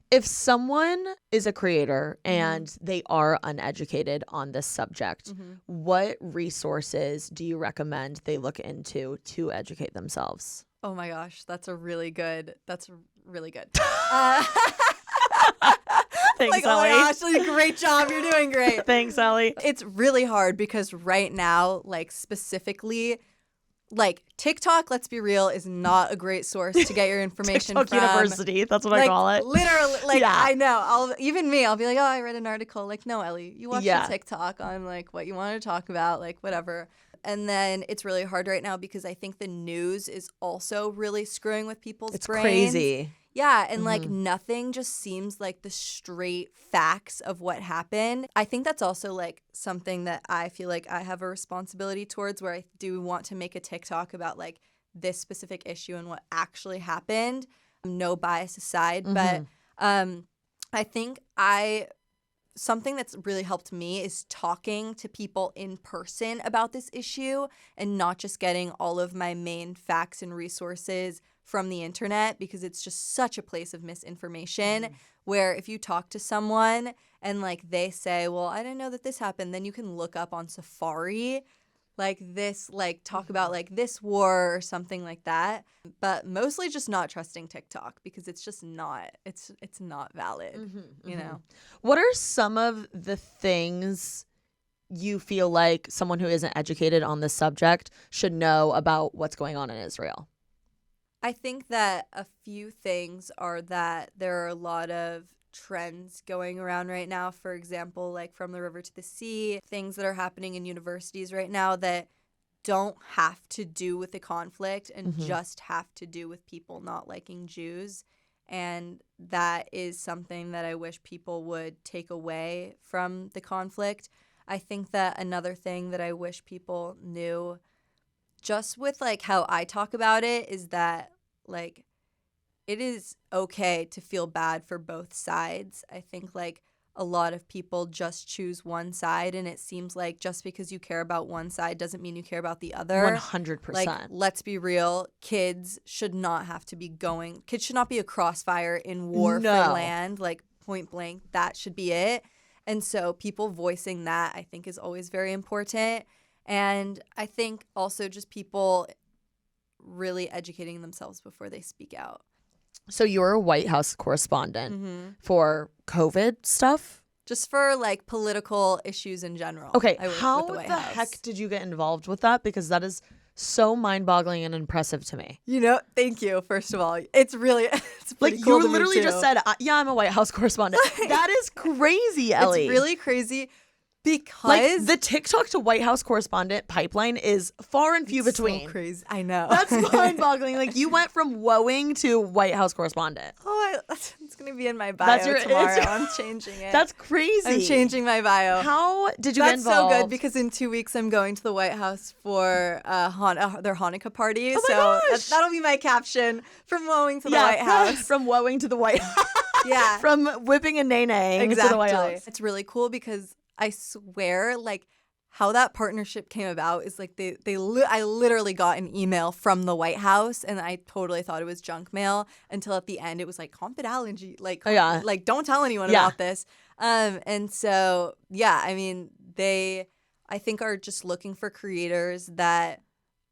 If someone is a creator and they are uneducated on this subject, what resources do you recommend they look into to educate themselves? Oh my gosh, that's really good. Thanks, like, Ellie. Oh my gosh, like, great job. You're doing great. Thanks, Ellie. It's really hard because right now, like specifically, like TikTok, let's be real, is not a great source to get your information TikTok from. University, that's what like, I call it. Literally, like I know. I'll be like, oh, I read an article. Like, no, Ellie, you watch the TikTok on like what you want to talk about, like whatever. And then it's really hard right now because I think the news is also really screwing with people's brains. It's crazy. Yeah, and like nothing just seems like the straight facts of what happened. I think that's also like something that I feel like I have a responsibility towards, where I do want to make a TikTok about like this specific issue and what actually happened. No bias aside, but I think something that's really helped me is talking to people in person about this issue and not just getting all of my main facts and resources from the internet, because it's just such a place of misinformation where if you talk to someone and like they say, well, I didn't know that this happened, then you can look up on Safari like this, like talk about like this war or something like that. But mostly just not trusting TikTok because it's just not, it's not valid, you know? What are some of the things you feel like someone who isn't educated on this subject should know about what's going on in Israel? I think that a few things are that there are a lot of trends going around right now. For example, like From the River to the Sea, things that are happening in universities right now that don't have to do with the conflict and just have to do with people not liking Jews. And that is something that I wish people would take away from the conflict. I think that another thing that I wish people knew, just with like how I talk about it, is that like it is okay to feel bad for both sides. I think like a lot of people just choose one side, and it seems like just because you care about one side doesn't mean you care about the other. 100%. Like, let's be real. Kids should not be a crossfire in war for land, like point blank. That should be it. And so people voicing that, I think, is always very important. And I think also just people really educating themselves before they speak out. So you're a Whitehouse correspondent for COVID stuff? Just for like political issues in general. Okay, how the heck did you get involved with that? Because that is so mind-boggling and impressive to me. You know, thank you, first of all. It's pretty like cool. You literally just said, yeah, I'm a Whitehouse correspondent. That is crazy, Ellie. It's really crazy. Because like the TikTok to Whitehouse correspondent pipeline is far and few between. So crazy. I know. That's mind-boggling. Like you went from woeing to Whitehouse correspondent. Oh, it's going to be in my bio tomorrow. I'm changing it. That's crazy. I'm changing my bio. How did you get involved? That's so good because in 2 weeks I'm going to the White House for their Hanukkah party. Oh my gosh. That'll be my caption: from woeing to the White House. From woeing to the White House. Yeah. From whipping and nay-naying to the White House. It's really cool because I swear, like, how that partnership came about is like I literally got an email from the White House and I totally thought it was junk mail until at the end it was like confidentiality, like don't tell anyone about this. And so yeah, I mean I think are just looking for creators that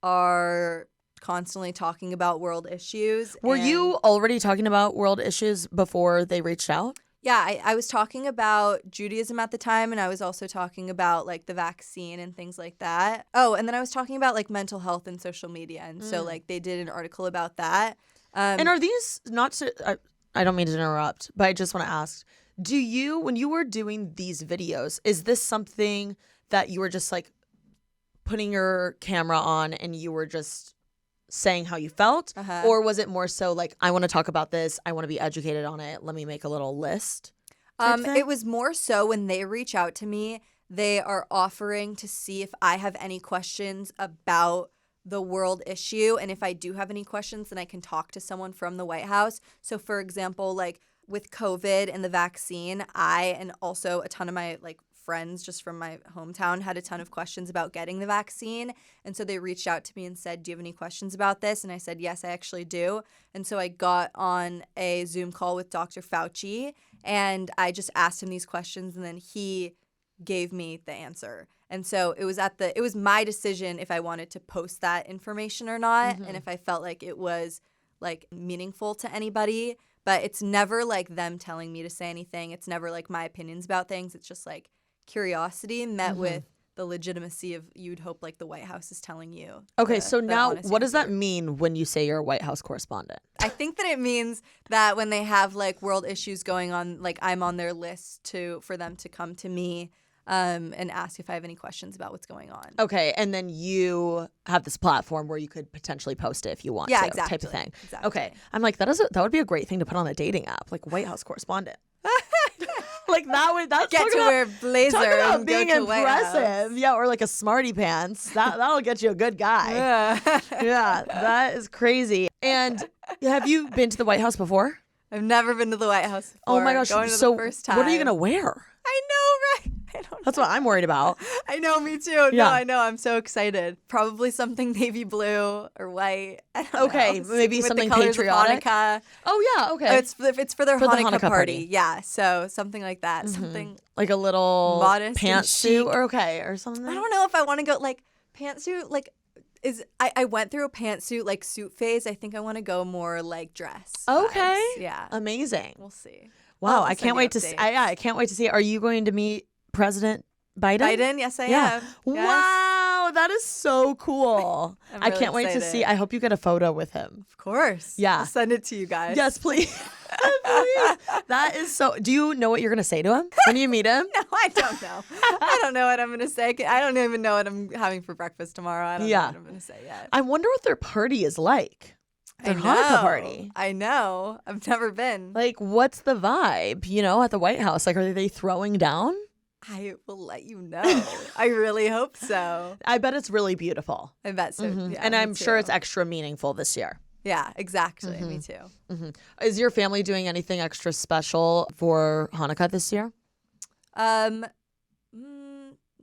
are constantly talking about world issues. Were you already talking about world issues before they reached out? Yeah, I was talking about Judaism at the time, and I was also talking about, like, the vaccine and things like that. Oh, and then I was talking about, like, mental health and social media, and so, like, they did an article about that. And are these, I don't mean to interrupt, but I just want to ask, when you were doing these videos, is this something that you were just, like, putting your camera on and you were just saying how you felt, or was it more so like, I want to talk about this, I want to be educated on it, let me make a little list? It was more so when they reach out to me, they are offering to see if I have any questions about the world issue, and if I do have any questions, then I can talk to someone from the White House. So for example, like with COVID and the vaccine, I and also a ton of my like friends just from my hometown had a ton of questions about getting the vaccine. And so they reached out to me and said, do you have any questions about this? And I said, yes, I actually do. And so I got on a Zoom call with Dr. Fauci and I just asked him these questions and then he gave me the answer. And so it was my decision if I wanted to post that information or not, and if I felt like it was like meaningful to anybody. But it's never like them telling me to say anything. It's never like my opinions about things. It's just like curiosity met with the legitimacy of, you'd hope, like the White House is telling you. Okay, so now what does that mean when you say you're a White House correspondent? I think that it means that when they have like world issues going on, like I'm on their list for them to come to me and ask if I have any questions about what's going on. Okay, and then you have this platform where you could potentially post it if you want to, exactly. type of thing. Exactly. Okay, I'm like, that would be a great thing to put on a dating app, like White House correspondent. Like that's get to wear blazer and being go to impressive. Yeah, or like a smarty pants. That'll get you a good guy. Yeah, that is crazy. And have you been to the White House before? I've never been to the White House before. Oh my gosh! Going to so the first time. What are you gonna wear? I know, right? I don't know. That's what I'm worried about. I know, me too. Yeah. No, I know. I'm so excited. Probably something navy blue or white. I don't know. Maybe with something the colors patriotic. Of Hanukkah. Oh yeah, okay. It's for their Hanukkah party. Yeah, so something like that. Something like a little modest pantsuit or something. I don't know if I want to go like pantsuit. Like, I went through a pantsuit like suit phase. I think I want to go more like dress. Okay. Vibes. Yeah. Amazing. We'll see. Wow, I can't wait to see. I can't wait to see. Are you going to meet President Biden? Yes, I am. Wow, that is so cool. I'm I really can't wait to excited. see. I hope you get a photo with him. Of course. Yeah. I'll send it to you guys. Yes, please. Please. That is so. Do you know what you're going to say to him when you meet him? No, I don't know. I don't know what I'm going to say. I don't even know what I'm having for breakfast tomorrow. I don't know what I'm going to say yet. I wonder what their party is like. Their I Hanukkah know. party. I know. I've never been. Like, what's the vibe, at the White House? Like, are they throwing down? I will let you know. I really hope so. I bet it's really beautiful. I bet so. Yeah, And me I'm sure it's too. extra meaningful this year. Yeah, exactly. Me too. Is your family doing anything extra special for Hanukkah this year?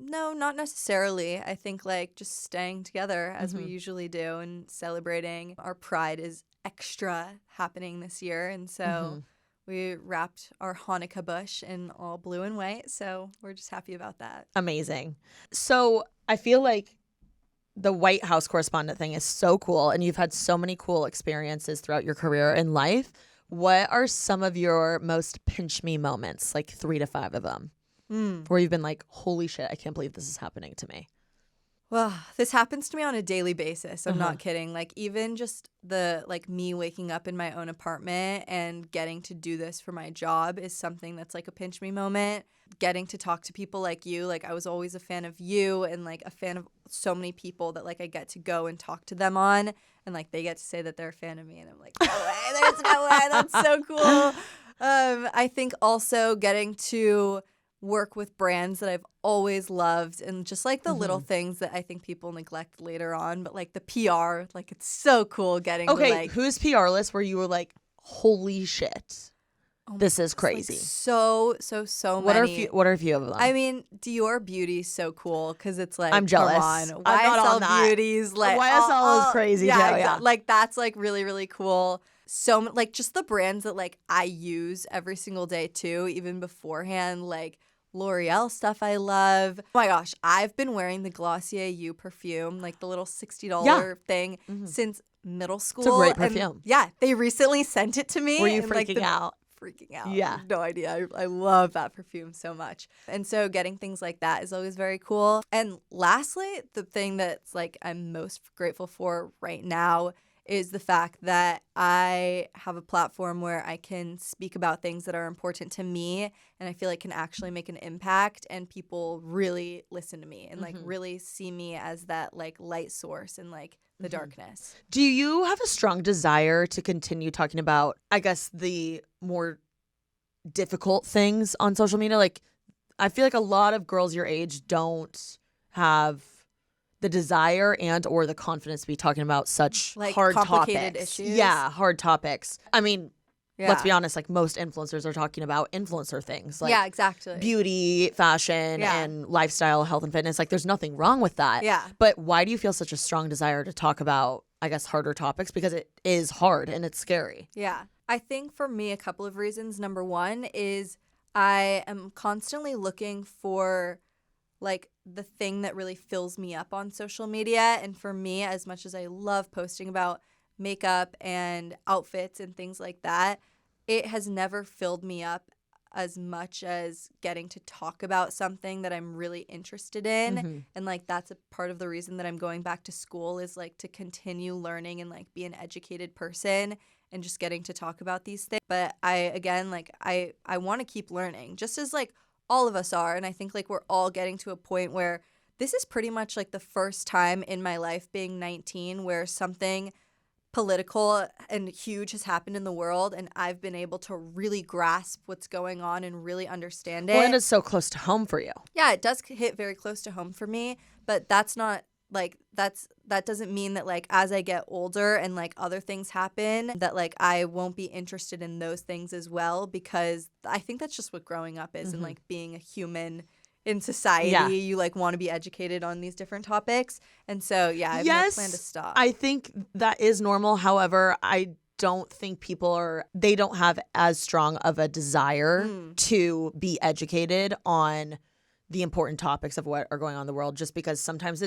No, not necessarily. I think like just staying together as we usually do and celebrating. Our pride is extra happening this year, and so we wrapped our Hanukkah bush in all blue and white. So we're just happy about that. Amazing. So I feel like the White House correspondent thing is so cool, and you've had so many cool experiences throughout your career and life. What are some of your most pinch me moments, like 3 to 5 of them, where you've been like, holy shit, I can't believe this is happening to me? Well, this happens to me on a daily basis. I'm not kidding. Like even just me waking up in my own apartment and getting to do this for my job is something that's like a pinch me moment. Getting to talk to people like you, like I was always a fan of you and like a fan of so many people that like I get to go and talk to them on, and like they get to say that they're a fan of me, and I'm like, no way, there's no way, that's so cool. I think also getting to work with brands that I've always loved, and just like the little things that I think people neglect later on, but like the PR, like it's so cool getting to like whose PR list where you were like, holy shit, this is crazy? Like so What many. what are a few of them? I mean, Dior Beauty's so cool because it's like, I'm jealous. Come on. I'm not on YSL that. Beauty's like YSL is crazy too, yeah. Like that's like really, really cool. So like just the brands that like I use every single day too, even beforehand, like L'Oreal stuff I love. Oh my gosh, I've been wearing the Glossier You perfume, like the little $60 thing since middle school. It's a great And, perfume. yeah, they recently sent it to me. Were you and, like, freaking out? Freaking out. Yeah. I have no idea. I love that perfume so much. And so getting things like that is always very cool. And lastly, the thing that's like I'm most grateful for right now is the fact that I have a platform where I can speak about things that are important to me and I feel like can actually make an impact, and people really listen to me and like really see me as that like light source in like the darkness. Do you have a strong desire to continue talking about, I guess, the more difficult things on social media? Like, I feel like a lot of girls your age don't have the desire and or the confidence to be talking about such Like hard complicated topics. issues? Yeah, hard topics. I mean, let's be Yeah. honest, like most influencers are talking about influencer things. Like Yeah, exactly. beauty, fashion, Yeah. and lifestyle, health and fitness. Like there's nothing wrong with that. Yeah. But why do you feel such a strong desire to talk about, I guess, harder topics? Because it is hard and it's scary. Yeah. I think for me, a couple of reasons. Number one is I am constantly looking for like the thing that really fills me up on social media. And for me, as much as I love posting about makeup and outfits and things like that, it has never filled me up as much as getting to talk about something that I'm really interested in. And like that's a part of the reason that I'm going back to school, is like to continue learning and like be an educated person and just getting to talk about these things. But I want to keep learning, just as like all of us are. And I think like we're all getting to a point where this is pretty much like the first time in my life, being 19, where something political and huge has happened in the world, and I've been able to really grasp what's going on and really understand it. Well, and it's so close to home for you. Yeah, it does hit very close to home for me, but that's not like that doesn't mean that like as I get older and like other things happen that like I won't be interested in those things as well, because I think that's just what growing up is and like being a human in society. Yeah. You like want to be educated on these different topics. And so yeah, I have no plan to stop. I think that is normal. However, I don't think they don't have as strong of a desire to be educated on the important topics of what are going on in the world, just because sometimes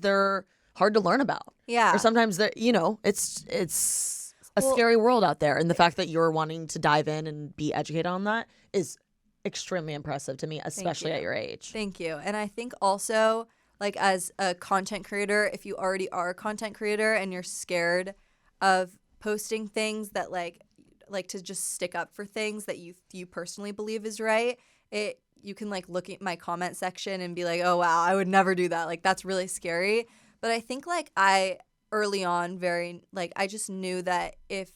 they're hard to learn about. Yeah. Or sometimes they're, it's a scary world out there. And the fact that you're wanting to dive in and be educated on that is extremely impressive to me, especially at your age. Thank you. And I think also like as a content creator, if you already are a content creator and you're scared of posting things that like to just stick up for things that you personally believe is right, you can like look at my comment section and be like, oh wow, I would never do that. Like that's really scary. But I think like early on I just knew that if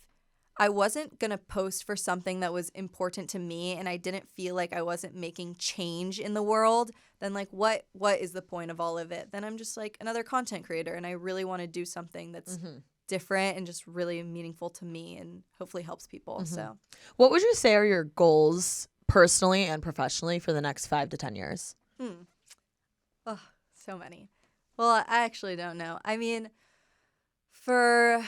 I wasn't going to post for something that was important to me and I didn't feel like I wasn't making change in the world, then like what is the point of all of it? Then I'm just like another content creator and I really want to do something that's different and just really meaningful to me and hopefully helps people. So what would you say are your goals personally and professionally for the next 5 to 10 years? Oh, so many. Well, I actually don't know. I mean, for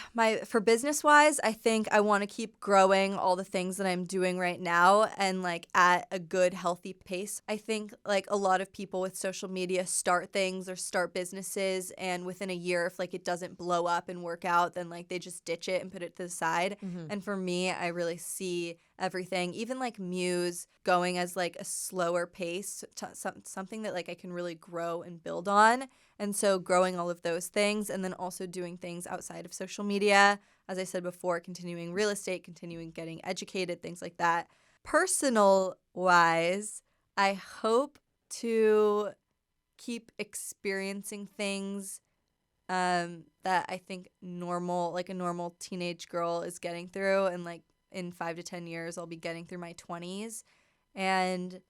business wise, I think I want to keep growing all the things that I'm doing right now and like at a good, healthy pace. I think like a lot of people with social media start things or start businesses, and within a year, if like it doesn't blow up and work out, then like they just ditch it and put it to the side. And for me, I really see everything, even like Muse, going as like a slower pace, something that like I can really grow and build on. And so growing all of those things and then also doing things outside of social media, as I said before, continuing real estate, continuing getting educated, things like that. Personal wise, I hope to keep experiencing things that I think a normal teenage girl is getting through, and like in 5 to 10 years I'll be getting through my 20s, and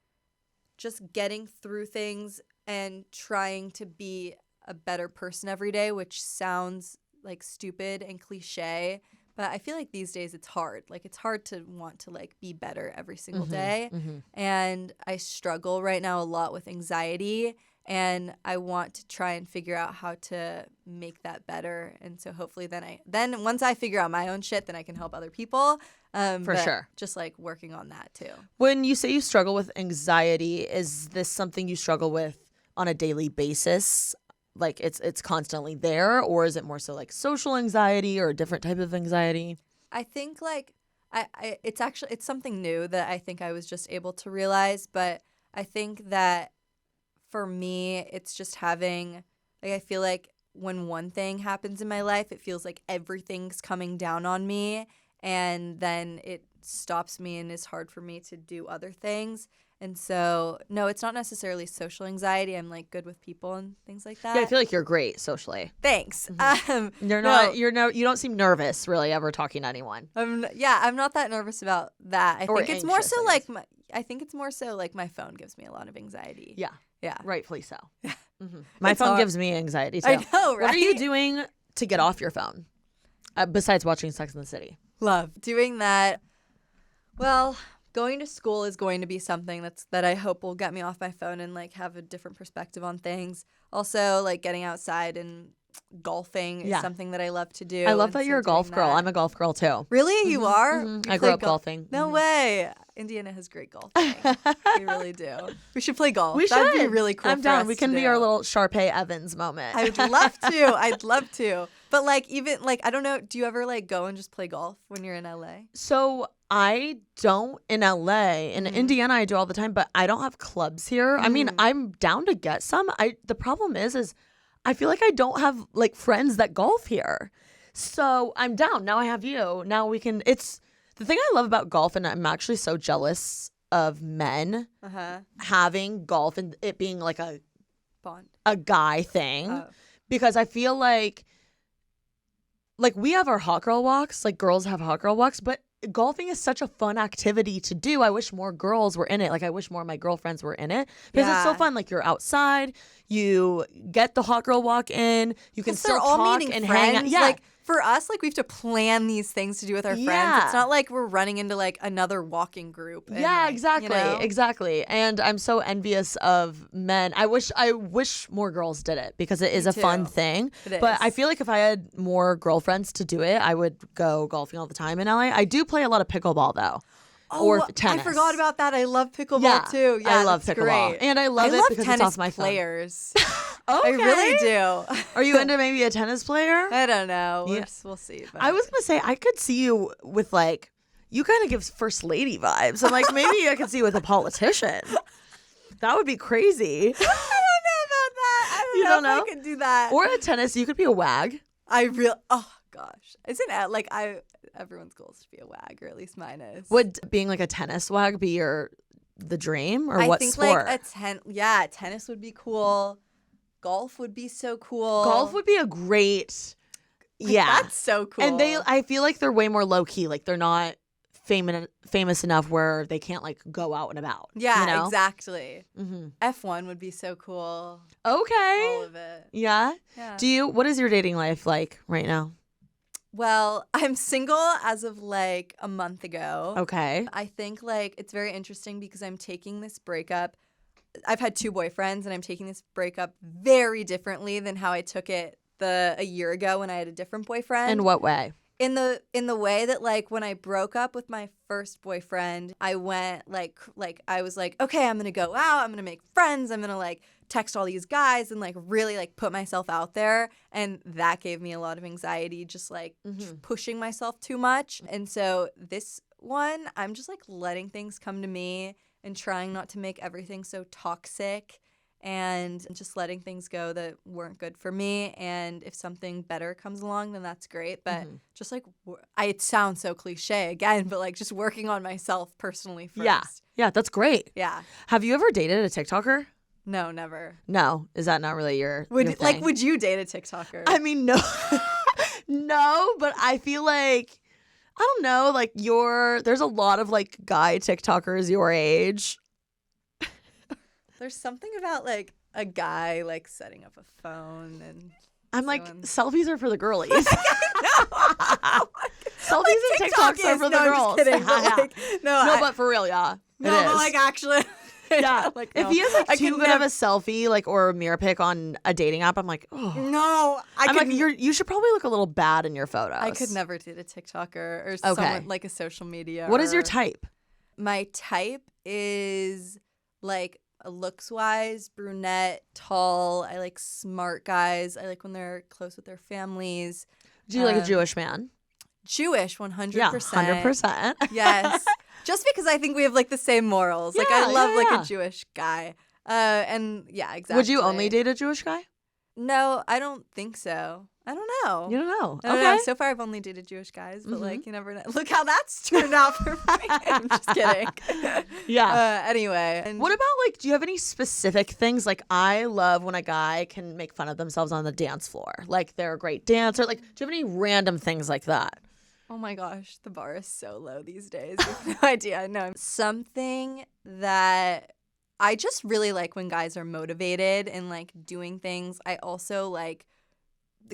just getting through things and trying to be a better person every day, which sounds like stupid and cliche, but I feel like these days it's hard. Like it's hard to want to like be better every single day. And I struggle right now a lot with anxiety, and I want to try and figure out how to make that better. And so hopefully then once I figure out my own shit, then I can help other people. For sure. Just like working on that too. When you say you struggle with anxiety, is this something you struggle with on a daily basis? Like it's constantly there, or is it more so like social anxiety or a different type of anxiety? I think like it's something new that I think I was just able to realize, but I think that for me it's just having like, I feel like when one thing happens in my life, it feels like everything's coming down on me, and then it stops me and it's hard for me to do other things. And so, no, it's not necessarily social anxiety. I'm like good with people and things like that. Yeah, I feel like you're great socially. Thanks. You don't seem nervous really ever talking to anyone. I'm not that nervous about that. I think it's more so like my phone gives me a lot of anxiety. Yeah. Yeah. Rightfully so. My phone gives me anxiety too. I know, right? What are you doing to get off your phone besides watching Sex and the City? Love doing that. Well, going to school is going to be something that I hope will get me off my phone and like have a different perspective on things. Also, like getting outside and golfing is something that I love to do. I love that you're a golf girl. I'm a golf girl too. Really? You are? I grew up golfing. No way. Indiana has great golfing. We really do. We should play golf. We That'd should. be really cool. I'm down. We can be our little Sharpay Evans moment. I would love to. I'd love to. But like even like I don't know, do you ever like go and just play golf when you're in LA? So I don't in LA. In Indiana I do all the time, but I don't have clubs here. I mean, I'm down to get some. The problem is I feel like I don't have like friends that golf here. So I'm down. Now I have you. Now we can it's the thing I love about golf, and I'm actually so jealous of men having golf and it being like a bond, a guy thing, because I feel like we have our hot girl walks, like girls have hot girl walks, but golfing is such a fun activity to do. I wish more girls were in it. Like I wish more of my girlfriends were in it because it's so fun. Like you're outside, you get the hot girl walk in, you can still talk and hang out. Yeah. Like for us, like we have to plan these things to do with our friends. It's not like we're running into like another walking group. And, yeah, like, exactly. You know? Exactly. And I'm so envious of men. I wish more girls did it because it is a fun thing. It is. But I feel like if I had more girlfriends to do it, I would go golfing all the time in LA. I do play a lot of pickleball though. Or tennis. I forgot about that. I love pickleball too. Yeah, I love pickleball. Great. And I love it because it's off my phone. Players. Okay. I really do. Are you into maybe a tennis player? I don't know. We'll see. I was going to say, I could see you with like, you kind of give first lady vibes. I'm like, maybe I could see you with a politician. That would be crazy. I don't know about that. I don't don't know know? if I could do that. Or a tennis. You could be a wag. Oh gosh, isn't it like everyone's goal is to be a wag, or at least mine is. Would being like a tennis wag be the dream, or I what think sport? like tennis would be cool. Golf would be so cool. Golf would be a great. Yeah, that's so cool. And I feel like they're way more low key. Like they're not famous enough where they can't like go out and about. Yeah, you know? exactly. Mm-hmm. F1 would be so cool. Okay. All of it. Yeah. Yeah. What is your dating life like right now? Well, I'm single as of like a month ago. Okay. I think like it's very interesting because I'm taking this breakup. I've had 2 boyfriends, and I'm taking this breakup very differently than how I took it a year ago when I had a different boyfriend. In what way? In the way that like when I broke up with my first boyfriend, I went like I was like, okay, I'm gonna go out, I'm gonna make friends, I'm gonna like text all these guys and like really like put myself out there, and that gave me a lot of anxiety, just like pushing myself too much. And so this one, I'm just like letting things come to me and trying not to make everything so toxic, and just letting things go that weren't good for me. And if something better comes along, then that's great. But just like, it sounds so cliche again, but like just working on myself personally first. Yeah. Yeah, that's great. Yeah. Have you ever dated a TikToker? No, never. No. Is that not really your Would thing? would you date a TikToker? I mean, no. No, but I feel like, I don't know, like there's a lot of like guy TikTokers your age. There's something about like a guy like setting up a phone and I'm like, someone- selfies are for the girlies. Selfies Like, and TikTok TikToks are is- for the no, I'm girls. just kidding, but, Yeah. like, No, but for real, yeah. no, it is. but like actually, Yeah. like If no. he has like I too could good of nev- a selfie, like or a mirror pic on a dating app, I'm like, oh. No, I'm like, you should probably look a little bad in your photos. I could never date a TikToker or Okay. someone like a social media. What is your or- type? My type is like looks wise, brunette, tall. I like smart guys. I like when they're close with their families. Do you like a Jewish man? Jewish, 100%. Yeah, 100%. Yes. Just because I think we have like the same morals. Like Yeah, I love yeah, like yeah. a Jewish guy. And yeah, exactly. Would you only date a Jewish guy? No, I don't think so. I don't know. You don't know. I don't Okay. know. So far, I've only dated Jewish guys, but like you never know. Look how that's turned out for me. I'm just kidding. Yeah. Anyway, and What about like, do you have any specific things? Like, I love when a guy can make fun of themselves on the dance floor. Like, they're a great dancer. Like, do you have any random things like that? oh my gosh, the bar is so low these days. I have no idea. No, something that I just really like when guys are motivated and like doing things. I also like.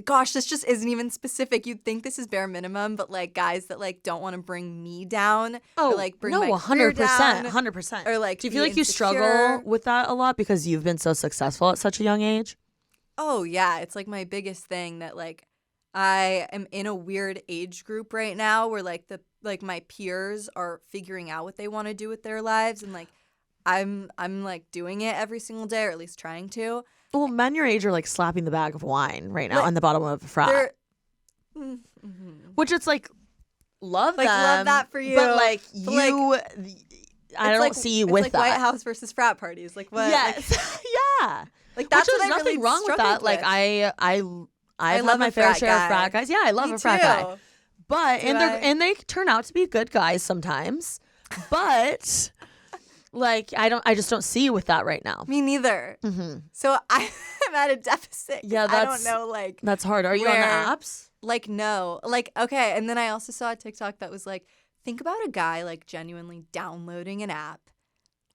Gosh, this just isn't even specific. You'd think this is bare minimum, but like guys that like don't want to bring me down, or like bring my career 100%, down, 100%. or like do you be feel like you insecure. struggle with that a lot because you've been so successful at such a young age? Oh yeah, it's like my biggest thing that like I am in a weird age group right now where like my peers are figuring out what they want to do with their lives, and like I'm like doing it every single day, or at least trying to. Well, men your age are like slapping the bag of wine right now Like, on the bottom of a frat. Which it's like, love Like, them. love that for you. But like, But, like, I don't like, see you it's with like that. Whitehouse versus frat parties. Like what? Yes. Yeah. Like that's Which what there's I nothing really wrong with that. struggled Like with. I've love had my a fair frat share of guy. frat guys. Yeah, I love Me a frat guy. too. But Do and they turn out to be good guys sometimes. But like I just don't see you with that right now. Me neither. Mm-hmm. So I'm at a deficit. Yeah, I don't know like That's hard. Are you on the where- apps? like no. Like okay, and then I also saw a TikTok that was like think about a guy like genuinely downloading an app,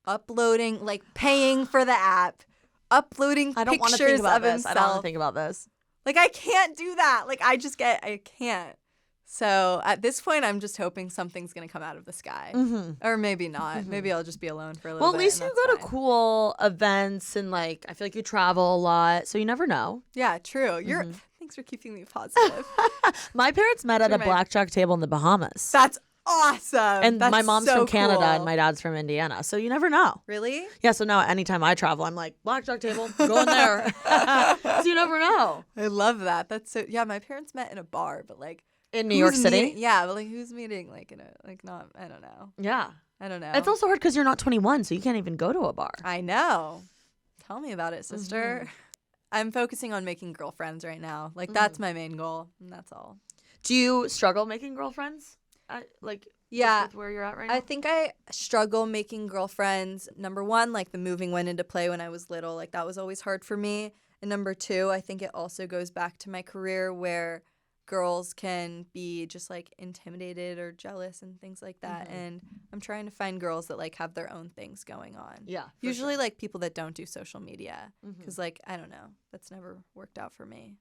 uploading like paying for the app, uploading I don't want to think pictures about of this. himself. I don't want to think about this. Like I can't do that. Like I can't. So at this point, I'm just hoping something's gonna come out of the sky, or maybe not. Maybe I'll just be alone for a little Well, bit. at least and you that's go to fine. cool events and like I feel like you travel a lot, so you never know. Yeah, true. Thanks for keeping me positive. My parents met at a blackjack table in the Bahamas. That's awesome. And That's my mom's so from Canada cool. and my dad's from Indiana. So you never know. Really? Yeah, so now anytime I travel, I'm like, blackjack table, going there. So you never know. I love that. That's so. Yeah, my parents met in a bar, but like In New York who's City? meeting- yeah, but like who's meeting like in a like not. I don't know. Yeah. I don't know. It's also hard because you're not 21, so you can't even go to a bar. I know. Tell me about it, sister. I'm focusing on making girlfriends right now. Like, that's my main goal, and that's all. Do you struggle making girlfriends? Yeah. With where you're at right now? I think I struggle making girlfriends. Number one, like the moving went into play when I was little. Like that was always hard for me. And number two, I think it also goes back to my career where girls can be just like intimidated or jealous and things like that. And I'm trying to find girls that like have their own things going on. Yeah. Usually like people that don't do social media because like, I don't know, that's never worked out for me.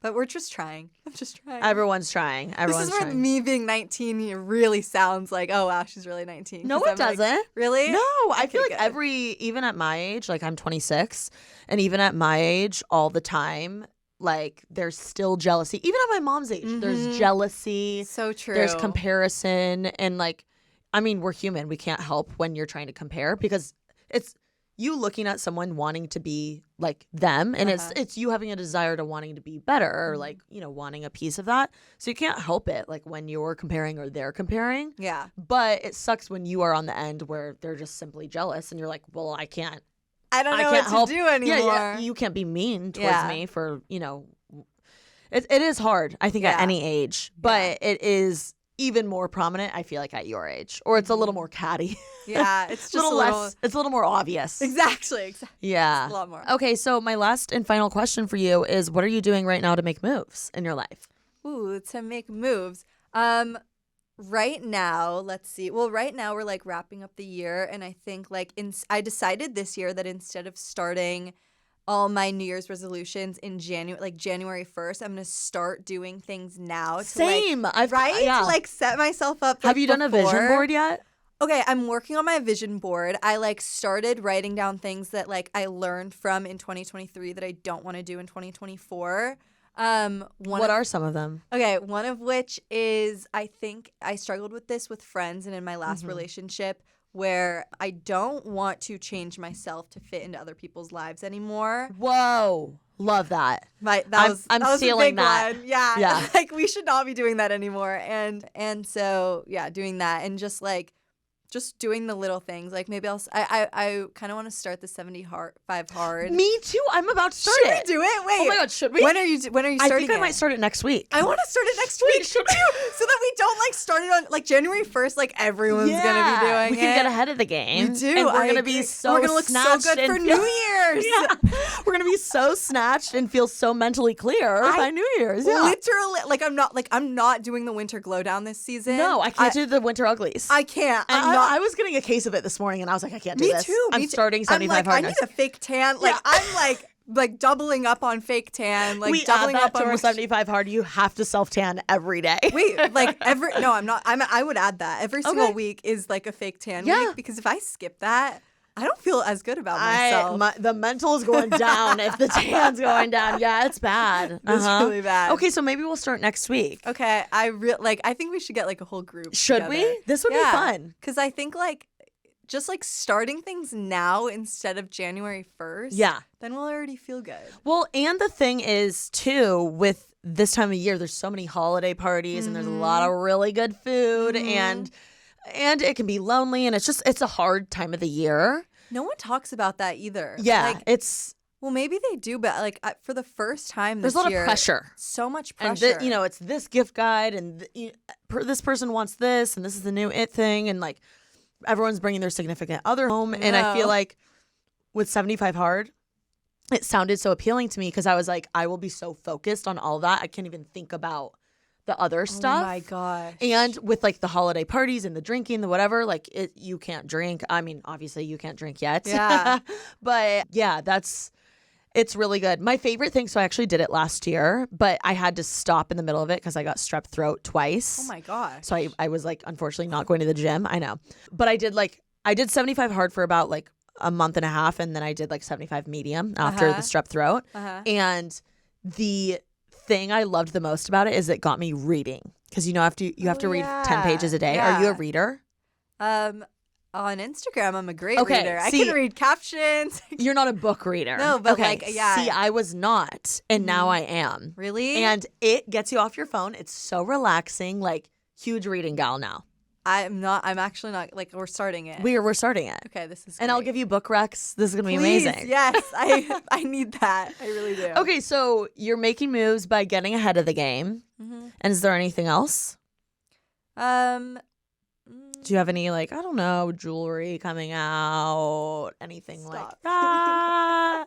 But we're just trying. I'm just trying. Everyone's trying. This is where me being 19 really sounds like, oh wow, she's really 19. No, it doesn't. Like, really? No, I feel like good. even at my age, like I'm 26, and even at my age, all the time, like there's still jealousy. Even at my mom's age, there's jealousy. So true. There's comparison, and like, I mean, we're human. We can't help when you're trying to compare because it's you looking at someone wanting to be like them, and it's you having a desire to wanting to be better, or like, you know, wanting a piece of that. So you can't help it, like when you're comparing or they're comparing. Yeah. But it sucks when you are on the end where they're just simply jealous, and you're like, well, I can't know what to do anymore. Yeah, you can't be mean towards me for, you know. It is hard, I think, at any age, but it is even more prominent, I feel like, at your age, or it's a little more catty. Yeah, it's just a little less. It's a little more obvious. Exactly. Yeah, it's a lot more. Okay, so my last and final question for you is, what are you doing right now to make moves in your life? Ooh, to make moves. Right now, let's see. Well, right now we're like wrapping up the year, and I think like I decided this year that instead of starting all my New Year's resolutions in January 1st, I'm gonna start doing things now. Same. To like set myself up. Have you done a vision board yet? Okay, I'm working on my vision board. I like started writing down things that like I learned from in 2023 that I don't want to do in 2024. What are some of them? Okay, one of which is, I think I struggled with this with friends and in my last relationship, where I don't want to change myself to fit into other people's lives anymore. Whoa, love that. I'm stealing that. One. Yeah. Like we should not be doing that anymore. And so yeah, doing that and just doing the little things. Like maybe I kind of want to start the 75 hard. Me too. I'm about to start it. Should we do it? Wait. Oh my God, should we? When are you starting I think I it? might start it next week. I want to start it next week. Should you? So that we don't like start it on like January 1st. Like everyone's gonna be doing it. We can get ahead of the game. We do. And we're gonna be so we're gonna look so good for New Year's. We're gonna be so snatched and feel so mentally clear by New Year's. Yeah. Literally, I'm not doing the winter glow down this season. No, I can't do the winter uglies. I can't. I was getting a case of it this morning, and I was like, I can't do this. Me too. I'm starting 75 hard. I need a fake tan. Like I'm like doubling up on fake tan. Like we doubling add that up on to our 75 hard. You have to self tan every day. Wait, like no, I'm not. I would add that every single week is like a fake tan week, because if I skip that, I don't feel as good about myself. The mental is going down if the tan's going down. Yeah, it's bad. It's really bad. Okay, so maybe we'll start next week. Okay, I think we should get like a whole group. Should together. we? This would be fun. Because I think like just like starting things now instead of January 1st. Yeah. Then we'll already feel good. Well, and the thing is too, with this time of year, there's so many holiday parties and there's a lot of really good food and it can be lonely, and it's a hard time of the year. No one talks about that either. Yeah, like, well, maybe they do, but like for the first time this year, there's a lot of pressure. So much pressure. And it's this gift guide, and this person wants this, and this is the new it thing, and like everyone's bringing their significant other home. And I feel like with 75 hard, it sounded so appealing to me because I was like, I will be so focused on all that. I can't even think about the other stuff. Oh my gosh. And with like the holiday parties and the drinking, the whatever, like you can't drink. I mean, obviously you can't drink yet. Yeah. But yeah, it's really good. My favorite thing, so I actually did it last year, but I had to stop in the middle of it because I got strep throat twice. Oh my gosh. So I was like, unfortunately not going to the gym. I know. But I did 75 hard for about like a month and a half, and then I did like 75 medium after the strep throat. And the thing I loved the most about it is it got me reading, because you have to read 10 pages a day. Yeah. Are you a reader? On Instagram, I'm a great Okay, reader. I can read captions. You're not a book reader. No, but See, I was not, and now I am. Really? And it gets you off your phone. It's so relaxing. Like, huge reading gal now. I'm actually not, like, we're starting it. We're starting it. Okay, this is And I'll great. give you book recs. This is going to be Please, amazing. yes. I need that. I really do. Okay, so you're making moves by getting ahead of the game. Mm-hmm. And is there anything else? Do you have any, like, I don't know, jewelry coming out? Anything like Stop. that?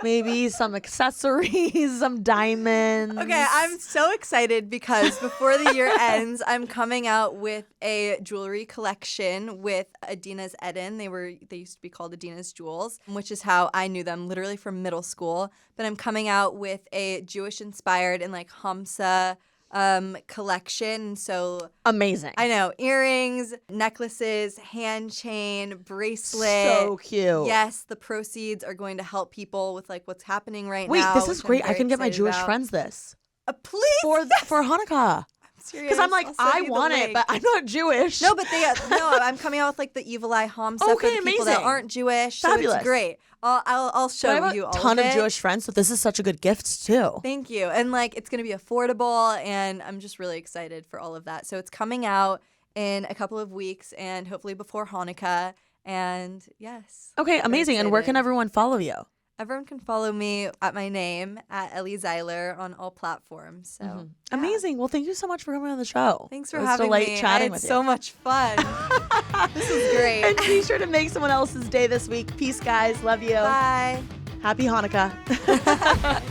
Maybe some accessories, some diamonds. Okay, I'm so excited because before the year ends, I'm coming out with a jewelry collection with Adina's Eden. They used to be called Adina's Jewels, which is how I knew them, literally from middle school. But I'm coming out with a Jewish-inspired and like Hamsa collection. So amazing. I know, earrings, necklaces, hand chain, bracelet. So cute. Yes, the proceeds are going to help people with like what's happening right Wait, now. this is which I'm great. I very can get my excited Jewish about. friends this Please for Hanukkah. Serious. Because I'm like, I'll send I you the want it, link. but I'm not Jewish. No, but I'm coming out with like the Evil Eye Hamsa for Okay, the people that amazing. aren't Jewish. Fabulous. So it's great. I'll show I have you a all ton of of it. Jewish friends, so this is such a good gift too. Thank you. And like it's going to be affordable and I'm just really excited for all of that. So it's coming out in a couple of weeks and hopefully before Hanukkah. And yes. Okay, amazing. And where can excited. everyone follow you? Everyone can follow me at my name at Ellie Zeiler on all platforms. So yeah. Amazing. Well, thank you so much for coming on the show. Thanks for It was having delight me. chatting I had with so you. much fun. This is great. And be sure to make someone else's day this week. Peace, guys. Love you. Bye. Happy Hanukkah.